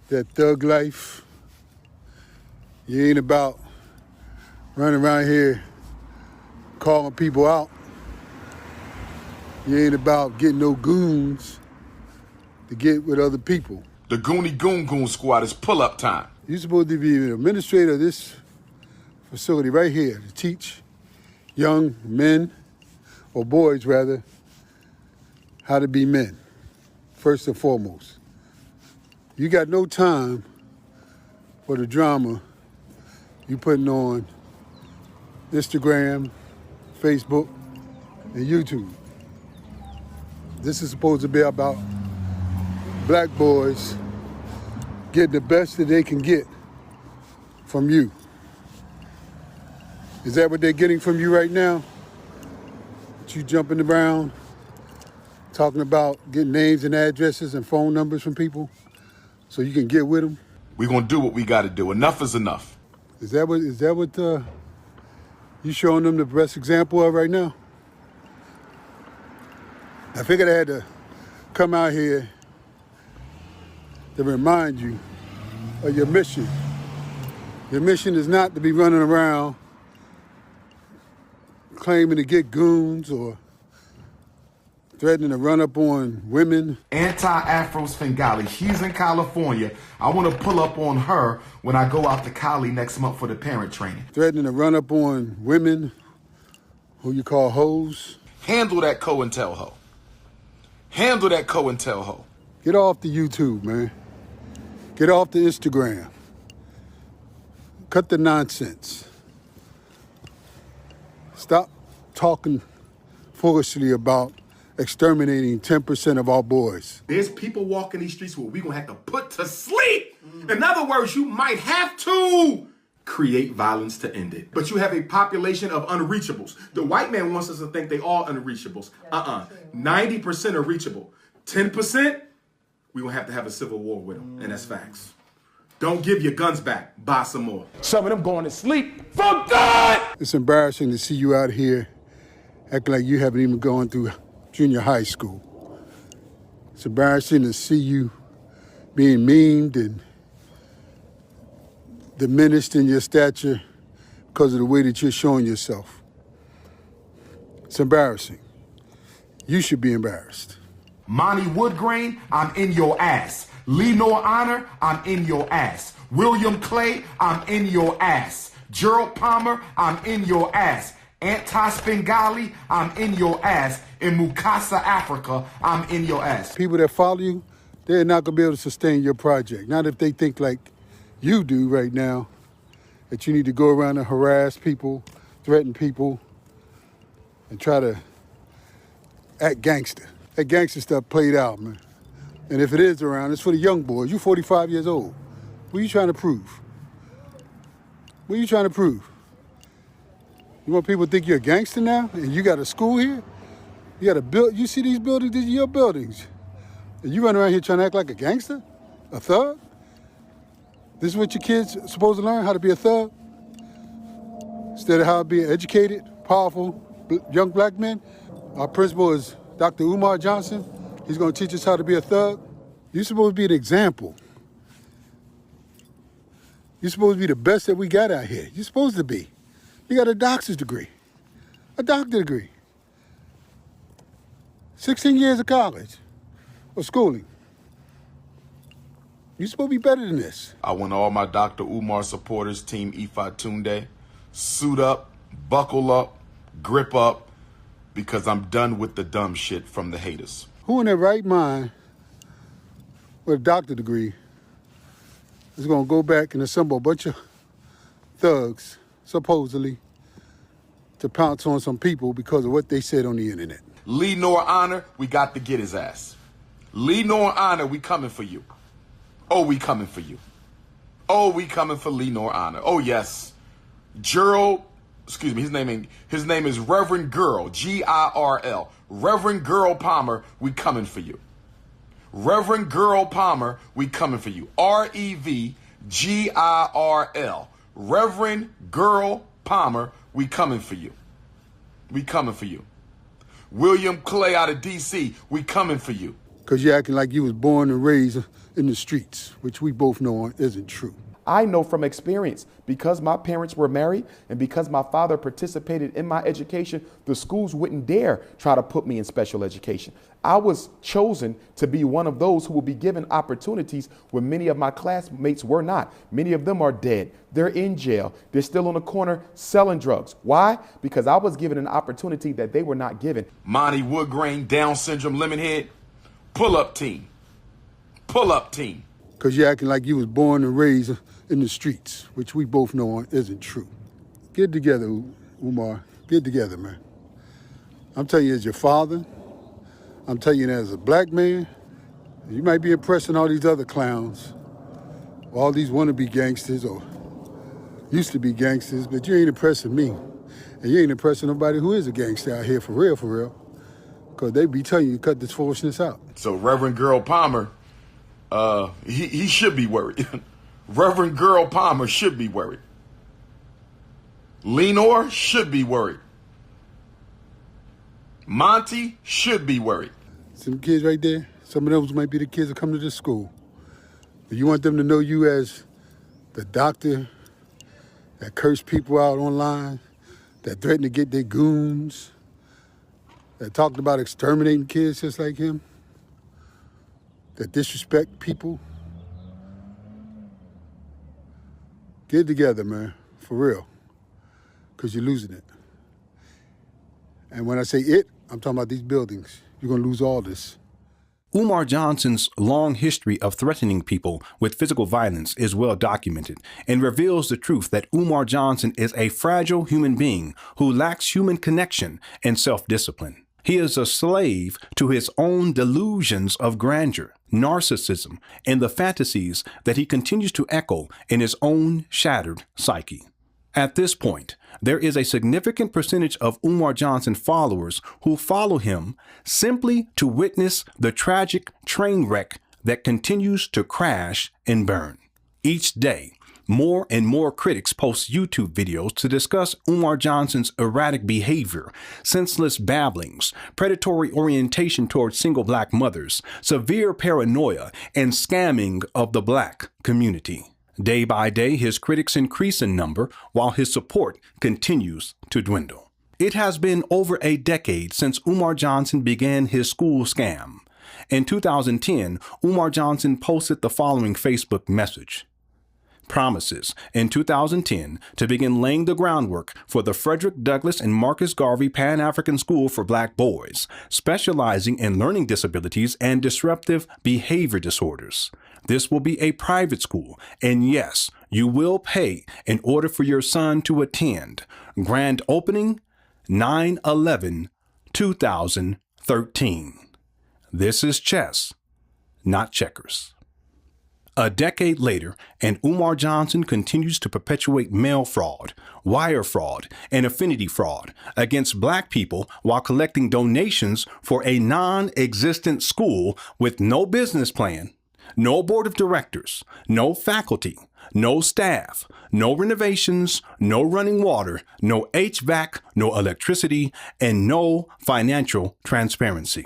H: that thug life. You ain't about running around here calling people out. You ain't about getting no goons to get with other people.
A: The Goonie Goon Squad is pull-up time.
H: You're supposed to be an administrator of this facility right here to teach young men, or boys rather, how to be men, first and foremost. You got no time for the drama you putting on Instagram, Facebook, and YouTube. This is supposed to be about black boys getting the best that they can get from you. Is that what they're getting from you right now? You jumping around, talking about getting names and addresses and phone numbers from people so you can get with them?
A: We're going to do what we got to do. Enough is enough.
H: Is that what you showing them the best example of right now? I figured I had to come out here to remind you of your mission. Your mission is not to be running around claiming to get goons or threatening to run up on women.
A: Anti-Afro Svengali, she's in California. I want to pull up on her when I go out to Cali next month for the parent training.
H: Threatening to run up on women who you call hoes.
A: Handle that COINTELHO. Handle that COINTELHO.
H: Get off the YouTube, man. Get off the Instagram. Cut the nonsense. Stop talking foolishly about exterminating 10% of our boys.
A: There's people walking these streets where we're going to have to put to sleep. In other words, you might have to create violence to end it. But you have a population of unreachables. The white man wants us to think they all unreachables. 90% are reachable. 10%, we're going to have a civil war with them. And that's facts. Don't give your guns back. Buy some more.
B: Some of them going to sleep for good.
H: It's embarrassing to see you out here acting like you haven't even gone through junior high school. It's embarrassing to see you being memed and diminished in your stature because of the way that you're showing yourself. It's embarrassing. You should be embarrassed.
A: Monty Woodgrain, I'm in your ass. Lenon Honor, I'm in your ass. William Clay, I'm in your ass. Gerald Palmer, I'm in your ass. Antas Bengali, I'm in your ass. In Mukasa, Africa, I'm in your ass.
H: People that follow you, they're not going to be able to sustain your project. Not if they think like you do right now, that you need to go around and harass people, threaten people, and try to act gangster. That gangster stuff played out, man. And if it is around, it's for the young boys. You're 45 years old. What are you trying to prove? What are you trying to prove? You want people to think you're a gangster now? And you got a school here? You got a build. You see these buildings? These are your buildings. And you run around here trying to act like a gangster? A thug? This is what your kids are supposed to learn, how to be a thug? Instead of how to be an educated, powerful, young black men? Our principal is Dr. Umar Johnson. He's going to teach us how to be a thug. You're supposed to be an example. You're supposed to be the best that we got out here. You're supposed to be. You got a doctor's degree, a doctorate degree, 16 years of college or schooling. You're supposed to be better than this.
A: I want all my Dr. Umar supporters, Team Ifa Tunde, suit up, buckle up, grip up, because I'm done with the dumb shit from the haters.
H: Who in their right mind with a doctorate degree is going to go back and assemble a bunch of thugs, supposedly, to pounce on some people because of what they said on the internet?
A: Lenon Honor, we got to get his ass. Lenon Honor, we coming for you. Oh, we coming for you. Oh, we coming for Lenon Honor. Oh, yes. Gerald, excuse me, his name is Reverend Girl, G-I-R-L. Reverend Girl Palmer, we coming for you. Reverend Girl Palmer, we coming for you. R-E-V-G-I-R-L. Reverend Girl Palmer, we coming for you. We coming for you. William Clay out of D.C., we coming for you.
H: Because you're acting like you was born and raised in the streets, which we both know isn't true.
B: I know from experience, because my parents were married and because my father participated in my education, the schools wouldn't dare try to put me in special education. I was chosen to be one of those who will be given opportunities when many of my classmates were not. Many of them are dead. They're in jail. They're still on the corner selling drugs. Why? Because I was given an opportunity that they were not given.
A: Monty Woodgrain, Down syndrome, Lemonhead, pull-up team. Pull-up team.
H: Because you're acting like you was born and raised in the streets, which we both know isn't true. Get together, Umar. Get together, man. I'm telling you as your father, I'm telling you as a black man, you might be impressing all these other clowns, all these wannabe gangsters or used to be gangsters, but you ain't impressing me. And you ain't impressing nobody who is a gangster out here for real. Because they be telling you to cut this foolishness out.
A: So Reverend Girl Palmer, he should be worried. Reverend Girl Palmer should be worried. Lenore should be worried. Monty should be worried.
H: Some kids right there, some of those might be the kids that come to this school. But you want them to know you as the doctor that cursed people out online, that threatened to get their goons, that talked about exterminating kids just like him, that disrespect people. Get it together, man, for real, because you're losing it. And when I say it, I'm talking about these buildings. You're going to lose all this.
C: Umar Johnson's long history of threatening people with physical violence is well documented and reveals the truth that Umar Johnson is a fragile human being who lacks human connection and self-discipline. He is a slave to his own delusions of grandeur, narcissism, and the fantasies that he continues to echo in his own shattered psyche. At this point, there is a significant percentage of Umar Johnson followers who follow him simply to witness the tragic train wreck that continues to crash and burn. Each day, more and more critics post YouTube videos to discuss Umar Johnson's erratic behavior, senseless babblings, predatory orientation towards single black mothers, severe paranoia, and scamming of the black community. Day by day, his critics increase in number while his support continues to dwindle. It has been over a decade since Umar Johnson began his school scam. In 2010, Umar Johnson posted the following Facebook message. Promises in 2010 to begin laying the groundwork for the Frederick Douglass and Marcus Garvey Pan-African School for Black Boys, specializing in learning disabilities and disruptive behavior disorders. This will be a private school, and yes, you will pay in order for your son to attend. Grand opening, 9/11/2013. This is chess, not checkers. A decade later, and Umar Johnson continues to perpetuate mail fraud, wire fraud, and affinity fraud against black people while collecting donations for a non-existent school with no business plan, no board of directors, no faculty, no staff, no renovations, no running water, no HVAC, no electricity, and no financial transparency.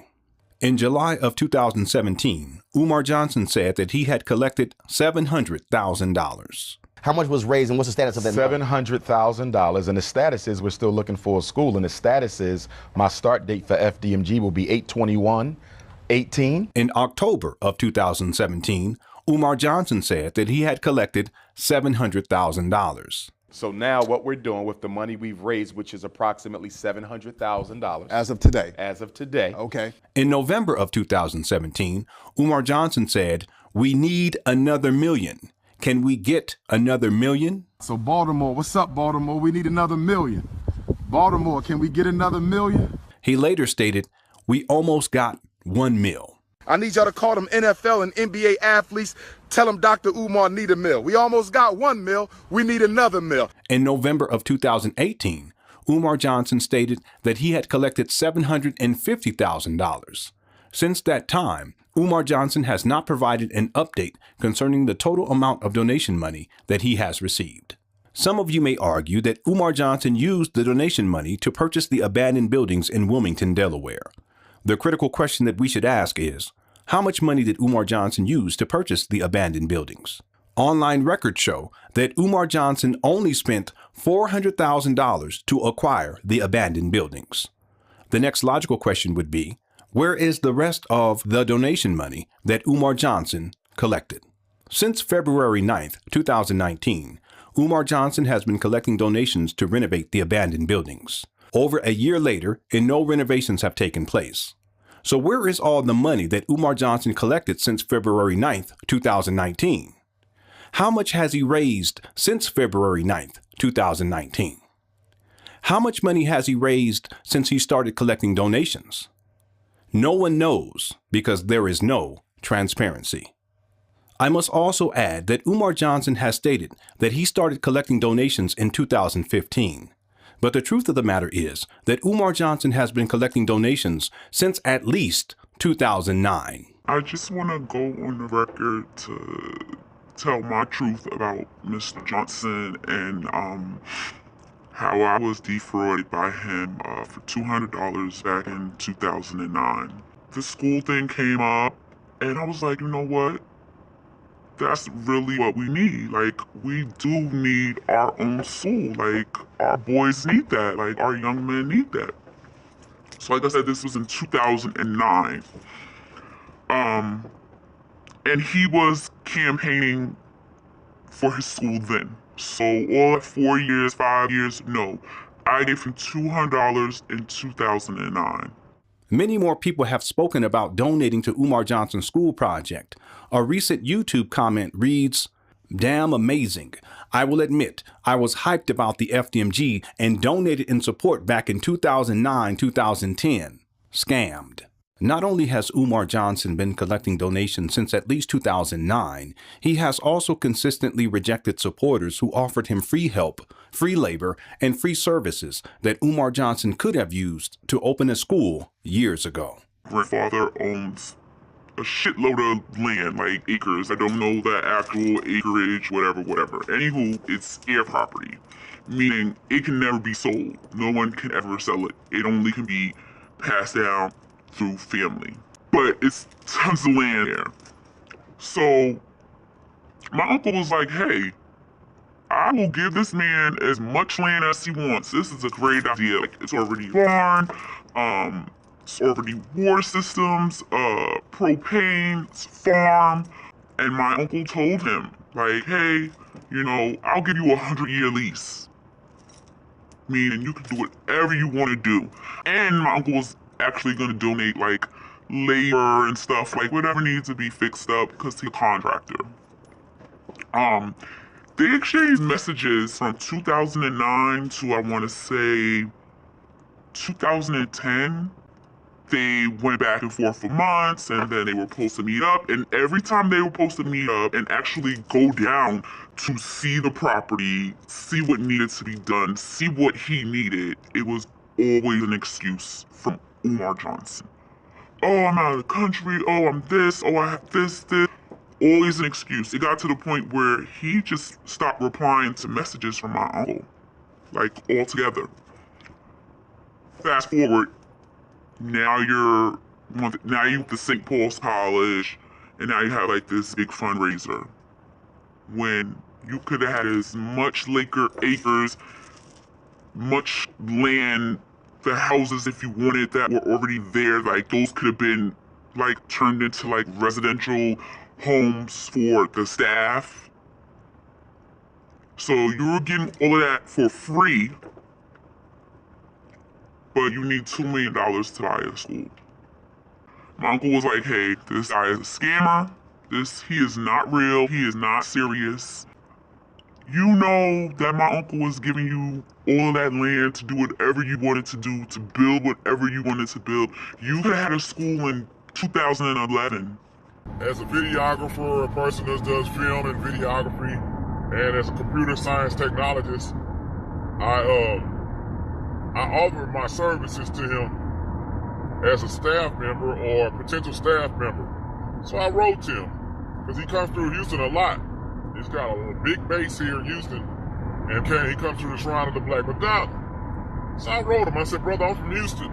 C: In July of 2017, Umar Johnson said that he had collected $700,000.
K: How much was raised and what's the status of that?
L: $700,000, and the status is we're still looking for a school, and the status is my start date for FDMG will be 8/21/18.
C: In October of 2017, Umar Johnson said that he had collected $700,000.
L: So now what we're doing with the money we've raised, which is approximately $700,000.
M: As of today?
L: As of today.
M: Okay.
C: In November of 2017, Umar Johnson said, "We need another million. Can we get another million?"
A: So Baltimore, what's up, Baltimore? We need another million. Baltimore, can we get another million?
C: He later stated, "We almost got 1 mil."
G: I need y'all to call them NFL and NBA athletes. Tell them Dr. Umar need $1 million. We almost got $1 million. We need another $1 million.
C: In November of 2018, Umar Johnson stated that he had collected $750,000. Since that time, Umar Johnson has not provided an update concerning the total amount of donation money that he has received. Some of you may argue that Umar Johnson used the donation money to purchase the abandoned buildings in Wilmington, Delaware. The critical question that we should ask is, how much money did Umar Johnson use to purchase the abandoned buildings? Online records show that Umar Johnson only spent $400,000 to acquire the abandoned buildings. The next logical question would be, where is the rest of the donation money that Umar Johnson collected? Since February 9th, 2019, Umar Johnson has been collecting donations to renovate the abandoned buildings. Over a year later, and no renovations have taken place. So where is all the money that Umar Johnson collected since February 9th, 2019? How much has he raised since February 9th, 2019? How much money has he raised since he started collecting donations? No one knows because there is no transparency. I must also add that Umar Johnson has stated that he started collecting donations in 2015. But the truth of the matter is that Umar Johnson has been collecting donations since at least 2009.
N: I just want to go on the record to tell my truth about Mr. Johnson and how I was defrauded by him for $200 back in 2009. The school thing came up, and I was like, you know what? That's really what we need. Like, we do need our own school. Like, our boys need that. Like, our young men need that. So like I said, this was in 2009. And he was campaigning for his school then. So all at 4 years, 5 years, no. I gave him $200 in 2009.
C: Many more people have spoken about donating to Umar Johnson's school project. A recent YouTube comment reads, "Damn amazing. I will admit, I was hyped about the FDMG and donated in support back in 2009-2010. Scammed." Not only has Umar Johnson been collecting donations since at least 2009, he has also consistently rejected supporters who offered him free help, free labor, and free services that Umar Johnson could have used to open a school years ago.
N: My father owns a shitload of land, like acres. I don't know the actual acreage, whatever. Anywho, it's heir property, meaning it can never be sold. No one can ever sell it. It only can be passed down through family. But it's tons of land there. So my uncle was like, hey, I will give this man as much land as he wants. This is a great idea. Like, it's already barn, it's already water systems, propane, it's farm. And my uncle told him, like, hey, you know, I'll give you a 100-year lease. Meaning you can do whatever you want to do. And my uncle was actually going to donate, like, labor and stuff, like whatever needs to be fixed up, because he's a contractor. They exchanged messages from 2009 to, I want to say, 2010. They went back and forth for months, and then they were supposed to meet up. And every time they were supposed to meet up and actually go down to see the property, see what needed to be done, see what he needed, it was always an excuse from Umar Johnson. Oh, I'm out of the country. Oh, I'm this. Oh, I have this. Always an excuse. It got to the point where he just stopped replying to messages from my uncle. Like, altogether. Fast forward. Now you're with the St. Paul's College, and now you have like this big fundraiser. When you could have had as much acres, much land, the houses if you wanted that were already there, like those could have been like turned into like residential homes for the staff. So you were getting all of that for free. But you need $2 million to buy a school. My uncle was like, hey, this guy is a scammer. He is not real. He is not serious. You know that my uncle was giving you all of that land to do whatever you wanted to do, to build whatever you wanted to build. You could have had a school in 2011.
M: As a videographer, a person that does film and videography, and as a computer science technologist, I offered my services to him as a staff member or a potential staff member. So I wrote to him, because he comes through Houston a lot. He's got a big base here in Houston, and he comes through the Shrine of the Black Madonna. So I wrote him, I said, brother, I'm from Houston.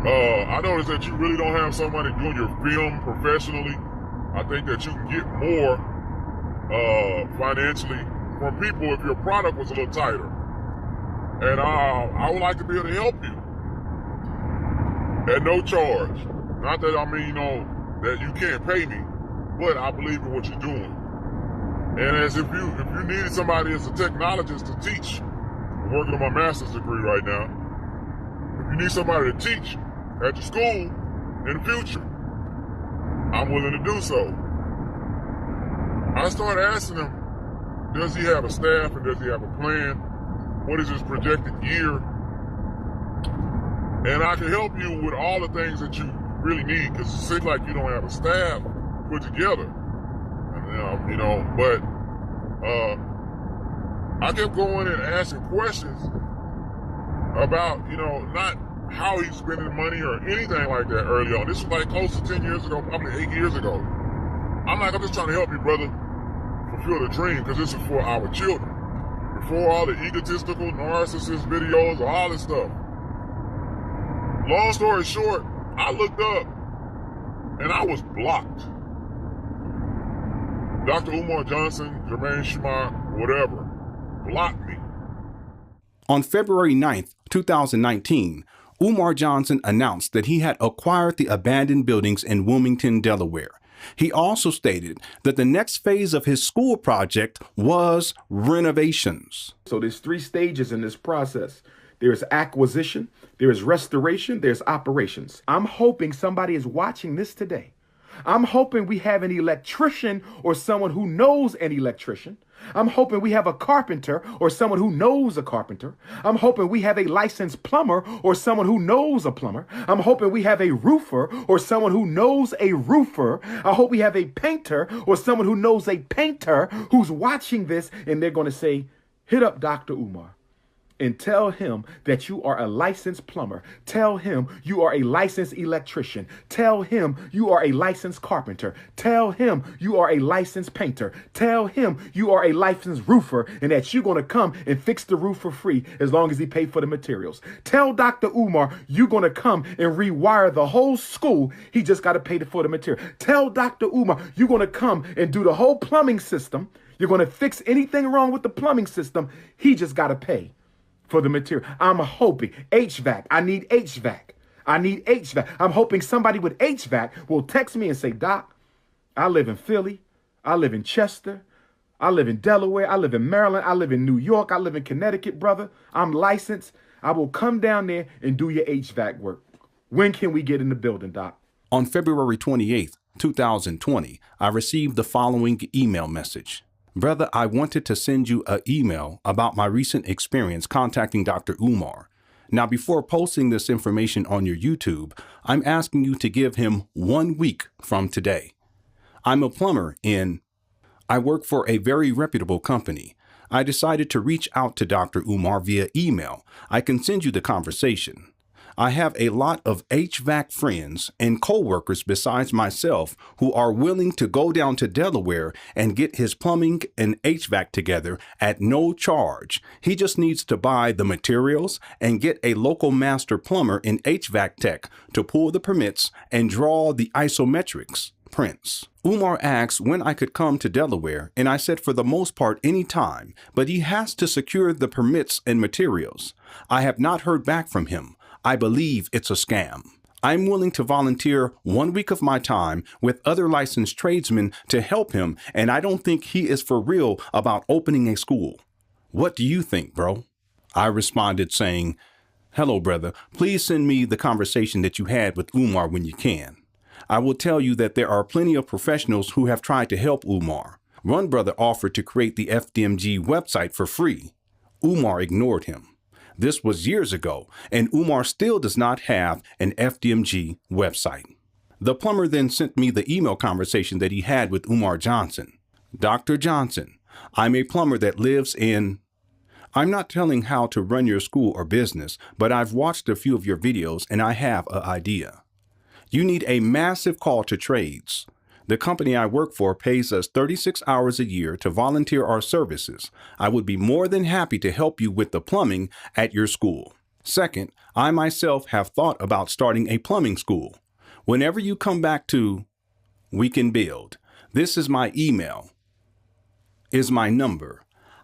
M: I noticed that you really don't have somebody doing your film professionally. I think that you can get more financially from people if your product was a little tighter. And I would like to be able to help you at no charge. Not that I mean, that you can't pay me, but I believe in what you're doing. And as if you needed somebody as a technologist to teach, I'm working on my master's degree right now. If you need somebody to teach at your school in the future, I'm willing to do so. I started asking him, does he have a staff and does he have a plan? What is his projected year? And I can help you with all the things that you really need, because it seems like you don't have a staff put together. But I kept going and asking questions about, not how he's spending money or anything like that early on. This was like close to 10 years ago, probably 8 years ago. I'm just trying to help you, brother, fulfill the dream, because this is for our children. Before all the egotistical, narcissist videos, all this stuff. Long story short, I looked up and I was blocked. Dr. Umar Johnson, Jermaine Schmott, whatever, blocked me.
C: On February 9th, 2019, Umar Johnson announced that he had acquired the abandoned buildings in Wilmington, Delaware. He also stated that the next phase of his school project was renovations.
B: So there's 3 stages in this process. There's acquisition, there's restoration, there's operations. I'm hoping somebody is watching this today. I'm hoping we have an electrician or someone who knows an electrician. I'm hoping we have a carpenter or someone who knows a carpenter. I'm hoping we have a licensed plumber or someone who knows a plumber. I'm hoping we have a roofer or someone who knows a roofer. I hope we have a painter or someone who knows a painter who's watching this, and they're going to say, hit up Dr. Umar and tell him that you are a licensed plumber. Tell him you are a licensed electrician. Tell him you are a licensed carpenter. Tell him you are a licensed painter. Tell him you are a licensed roofer, and that you're going to come and fix the roof for free as long as he paid for the materials. Tell Dr. Umar you're going to come and rewire the whole school. He just got to pay for the material. Tell Dr. Umar you're going to come and do the whole plumbing system. You're going to fix anything wrong with the plumbing system. He just got to pay for the material. I'm hoping HVAC. I need HVAC. I need HVAC. I'm hoping somebody with HVAC will text me and say, Doc, I live in Philly. I live in Chester. I live in Delaware. I live in Maryland. I live in New York. I live in Connecticut, brother. I'm licensed. I will come down there and do your HVAC work. When can we get in the building, Doc?
C: On February 28th, 2020, I received the following email message. Brother, I wanted to send you an email about my recent experience contacting Dr. Umar. Now, before posting this information on your YouTube, I'm asking you to give him 1 week from today. I'm a plumber I work for a very reputable company. I decided to reach out to Dr. Umar via email. I can send you the conversation. I have a lot of HVAC friends and co-workers besides myself who are willing to go down to Delaware and get his plumbing and HVAC together at no charge. He just needs to buy the materials and get a local master plumber and HVAC tech to pull the permits and draw the isometrics prints. Umar asked when I could come to Delaware, and I said for the most part any time, but he has to secure the permits and materials. I have not heard back from him. I believe it's a scam. I'm willing to volunteer 1 week of my time with other licensed tradesmen to help him, and I don't think he is for real about opening a school. What do you think, bro? I responded saying, hello, brother. Please send me the conversation that you had with Umar when you can. I will tell you that there are plenty of professionals who have tried to help Umar. One brother offered to create the FDMG website for free. Umar ignored him. This was years ago, and Umar still does not have an FDMG website. The plumber then sent me the email conversation that he had with Umar Johnson. Dr. Johnson, I'm a plumber that lives in... I'm not telling how to run your school or business, but I've watched a few of your videos and I have an idea. You need a massive call to trades. The company I work for pays us 36 hours a year to volunteer our services. I would be more than happy to help you with the plumbing at your school. Second, I myself have thought about starting a plumbing school. Whenever you come back to We Can Build, this is my email, is my number.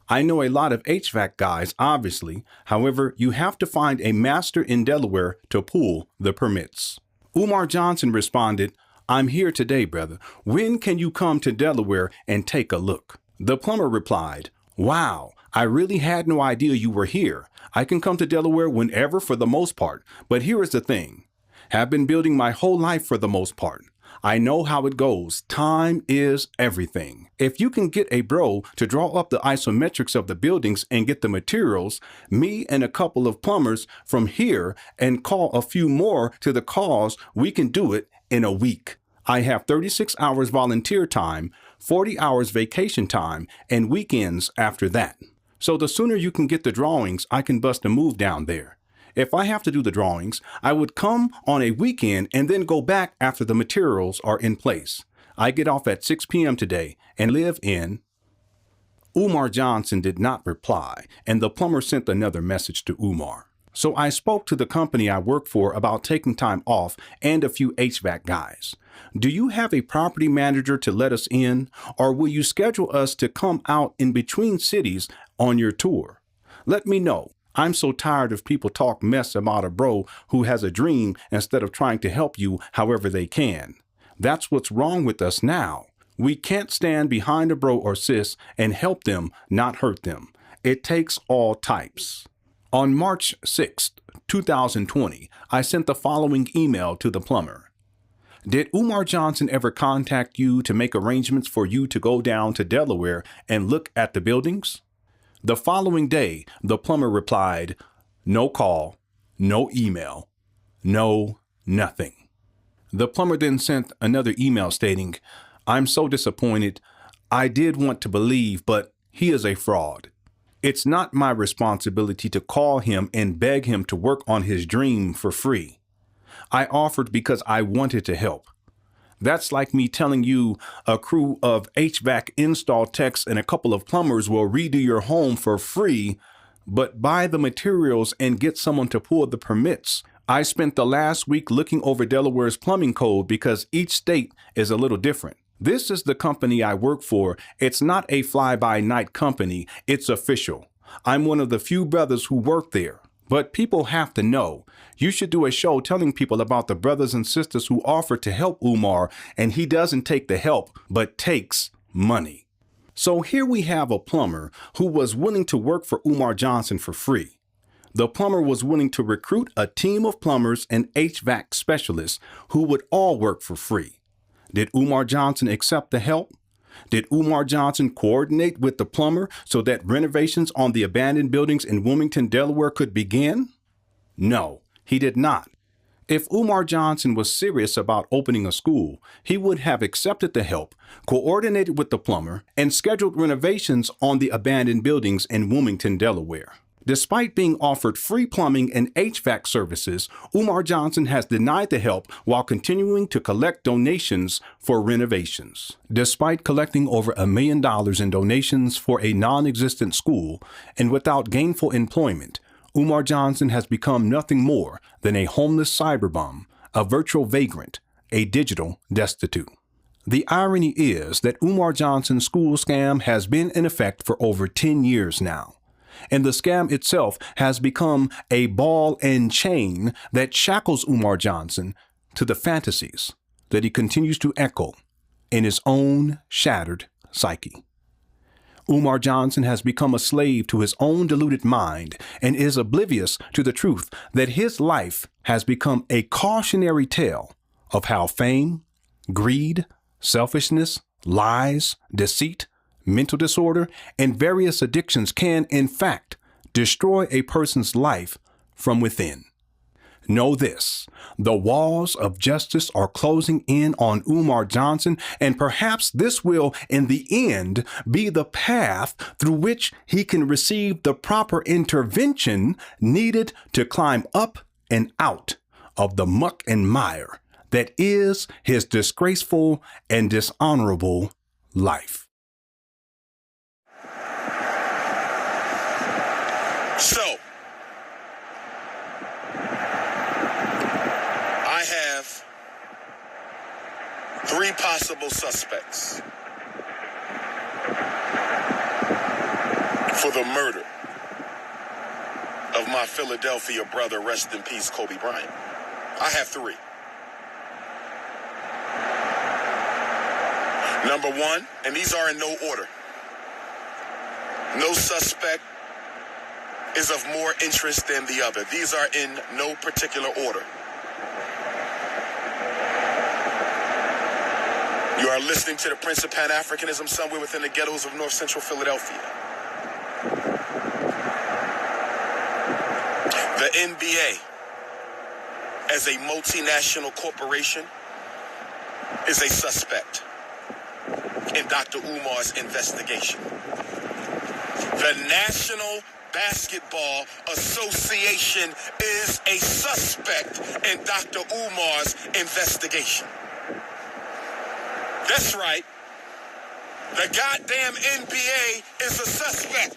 C: I know a lot of HVAC guys, obviously. However, you have to find a master in Delaware to pull the permits. Umar Johnson responded, I'm here today, brother. When can you come to Delaware and take a look? The plumber replied, wow, I really had no idea you were here. I can come to Delaware whenever for the most part, but here is the thing. Have been building my whole life for the most part. I know how it goes. Time is everything. If you can get a bro to draw up the isometrics of the buildings and get the materials, me and a couple of plumbers from here and call a few more to the cause, we can do it in a week. I have 36 hours volunteer time, 40 hours vacation time, and weekends after that. So the sooner you can get the drawings, I can bust a move down there. If I have to do the drawings, I would come on a weekend and then go back after the materials are in place. I get off at 6 p.m. today and live in... Umar Johnson did not reply, and the plumber sent another message to Umar. So I spoke to the company I work for about taking time off and a few HVAC guys. Do you have a property manager to let us in, or will you schedule us to come out in between cities on your tour? Let me know. I'm so tired of people talk mess about a bro who has a dream instead of trying to help you however they can. That's what's wrong with us now. We can't stand behind a bro or sis and help them, not hurt them. It takes all types. On March 6, 2020, I sent the following email to the plumber. Did Umar Johnson ever contact you to make arrangements for you to go down to Delaware and look at the buildings? The following day, the plumber replied, no call, no email, no nothing. The plumber then sent another email stating, I'm so disappointed. I did want to believe, but he is a fraud. It's not my responsibility to call him and beg him to work on his dream for free. I offered because I wanted to help. That's like me telling you a crew of HVAC install techs and a couple of plumbers will redo your home for free, but buy the materials and get someone to pull the permits. I spent the last week looking over Delaware's plumbing code because each state is a little different. This is the company I work for. It's not a fly-by-night company. It's official. I'm one of the few brothers who work there. But people have to know. You should do a show telling people about the brothers and sisters who offer to help Umar, and he doesn't take the help, but takes money. So here we have a plumber who was willing to work for Umar Johnson for free. The plumber was willing to recruit a team of plumbers and HVAC specialists who would all work for free. Did Umar Johnson accept the help? Did Umar Johnson coordinate with the plumber so that renovations on the abandoned buildings in Wilmington, Delaware could begin? No, he did not. If Umar Johnson was serious about opening a school, he would have accepted the help, coordinated with the plumber, and scheduled renovations on the abandoned buildings in Wilmington, Delaware. Despite being offered free plumbing and HVAC services, Umar Johnson has denied the help while continuing to collect donations for renovations. Despite collecting over $1 million in donations for a non-existent school and without gainful employment, Umar Johnson has become nothing more than a homeless cyberbum, a virtual vagrant, a digital destitute. The irony is that Umar Johnson's school scam has been in effect for over 10 years now. And the scam itself has become a ball and chain that shackles Umar Johnson to the fantasies that he continues to echo in his own shattered psyche. Umar Johnson has become a slave to his own deluded mind and is oblivious to the truth that his life has become a cautionary tale of how fame, greed, selfishness, lies, deceit, mental disorder, and various addictions can, in fact, destroy a person's life from within. Know this, the walls of justice are closing in on Umar Johnson, and perhaps this will, in the end, be the path through which he can receive the proper intervention needed to climb up and out of the muck and mire that is his disgraceful and dishonorable life.
I: So, I have 3 possible suspects for the murder of my Philadelphia brother, rest in peace, Kobe Bryant. I have 3. Number 1, and these are in no order. No suspect is of more interest than the other. These are in no particular order. You are listening to the Prince of Pan-Africanism somewhere within the ghettos of North Central Philadelphia. The NBA, as a multinational corporation, is a suspect in Dr. Umar's investigation. The National Basketball Association is a suspect in Dr. Umar's investigation. That's right. The goddamn NBA is a suspect.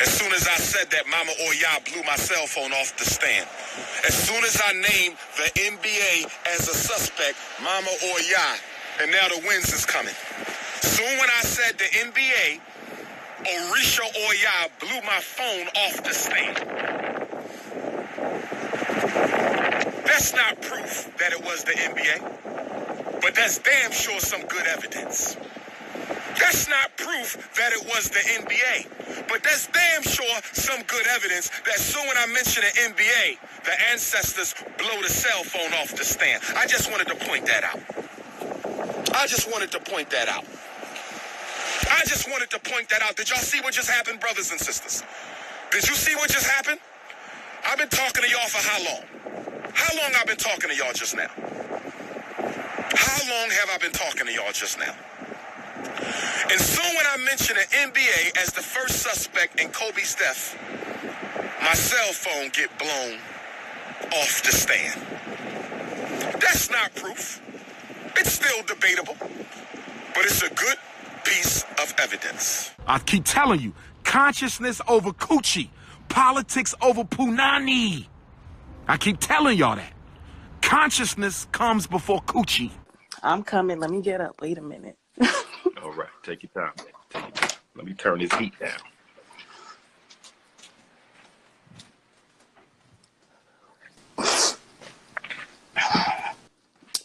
I: As soon as I said that, Mama Oya blew my cell phone off the stand. As soon as I named the NBA as a suspect, Mama Oya, and now the winds is coming. Soon when I said the NBA, Orisha Oya blew my phone off the stand. That's not proof that it was the NBA, but that's damn sure some good evidence. That's not proof that it was the NBA, but that's damn sure some good evidence that soon when I mention the NBA, the ancestors blow the cell phone off the stand. I just wanted to point that out. Did y'all see what just happened, brothers and sisters? Did you see what just happened? I've been talking to y'all for how long? How long I've been talking to y'all just now? How long have I been talking to y'all just now? And soon when I mention the NBA as the first suspect in Kobe's death, my cell phone get blown off the stand. That's not proof. It's still debatable, but it's a good piece of evidence.
A: I keep telling you, consciousness over coochie. Politics over punani. I keep telling y'all that. Consciousness comes before coochie.
O: I'm coming. Let me get up. Wait a minute.
E: All right, take your time, man. Take your time. Let me turn this heat down.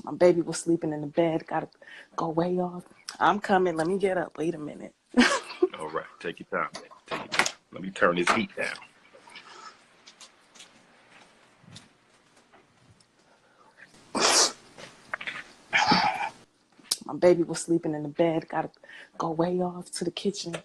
O: My baby was sleeping in the bed. Gotta go way off. I'm coming. Let me get up. Wait a minute.
E: All right, take your time, man. Take your time. Let me turn this heat down.
O: My baby was sleeping in the bed. Gotta go way off to the kitchen.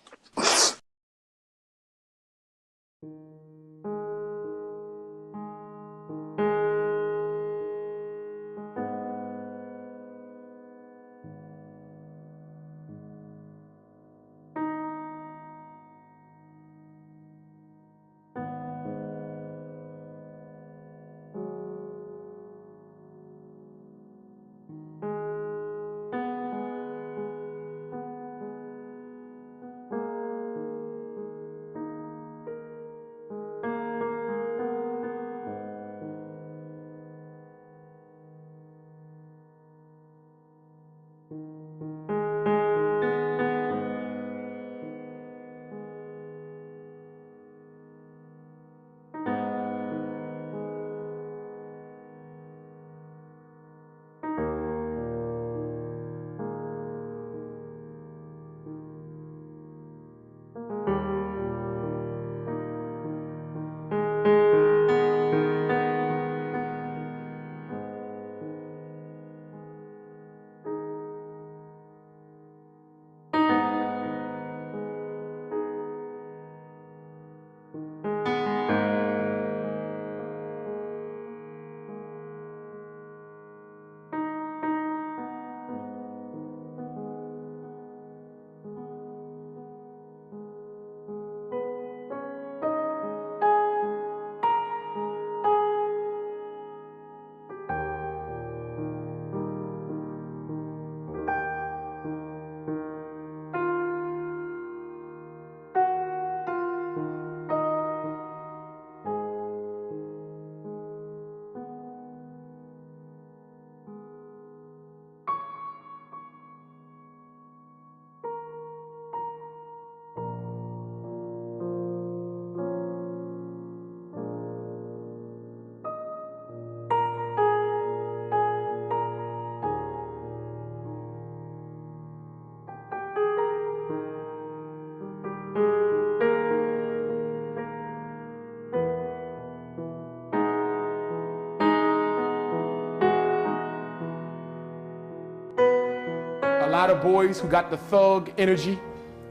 B: A lot of boys who got the thug energy,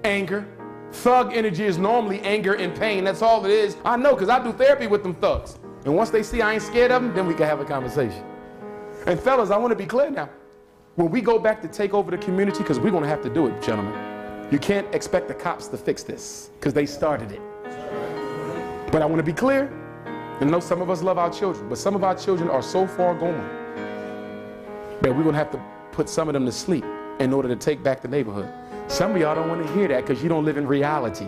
B: anger. Thug energy is normally anger and pain. That's all it is. I know, because I do therapy with them thugs. And once they see I ain't scared of them, then we can have a conversation. And fellas, I want to be clear now. When we go back to take over the community, because we're going to have to do it, gentlemen, you can't expect the cops to fix this, because they started it. But I want to be clear, and I know some of us love our children, but some of our children are so far gone that we're going to have to put some of them to sleep in order to take back the neighborhood. Some of y'all don't want to hear that because you don't live in reality.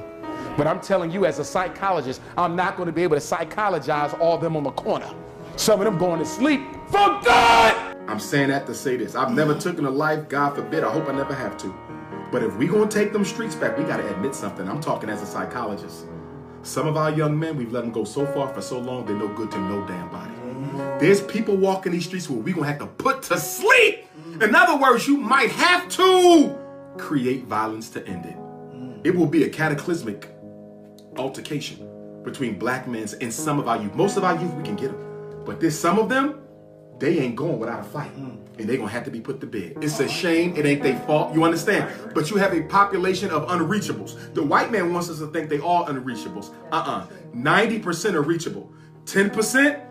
B: But I'm telling you, as a psychologist, I'm not going to be able to psychologize all them on the corner. Some of them going to sleep for good!
D: I'm saying that to say this. I've never taken a life, God forbid. I hope I never have to. But if we going to take them streets back, we got to admit something. I'm talking as a psychologist. Some of our young men, we've let them go so far for so long, they're no good to no damn body. There's people walking these streets where we're going to have to put to sleep. In other words, you might have to create violence to end it. It will be a cataclysmic altercation between black men and some of our youth. Most of our youth, we can get them. But there's some of them, they ain't going without a fight. And they're going to have to be put to bed. It's a shame. It ain't their fault. You understand? But you have a population of unreachables. The white man wants us to think they all unreachables. 90% are reachable. 10%,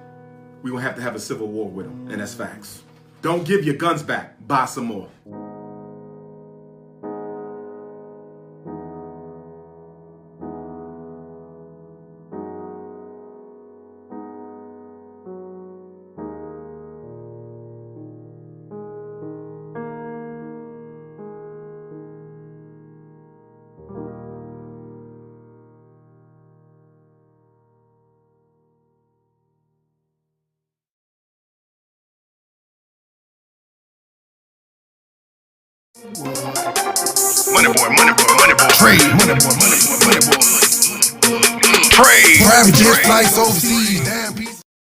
D: we're going to have a civil war with them. And that's facts. Don't give your guns back. Buy some more.
I: Trade. Trade. Private jet flights overseas. Damn people.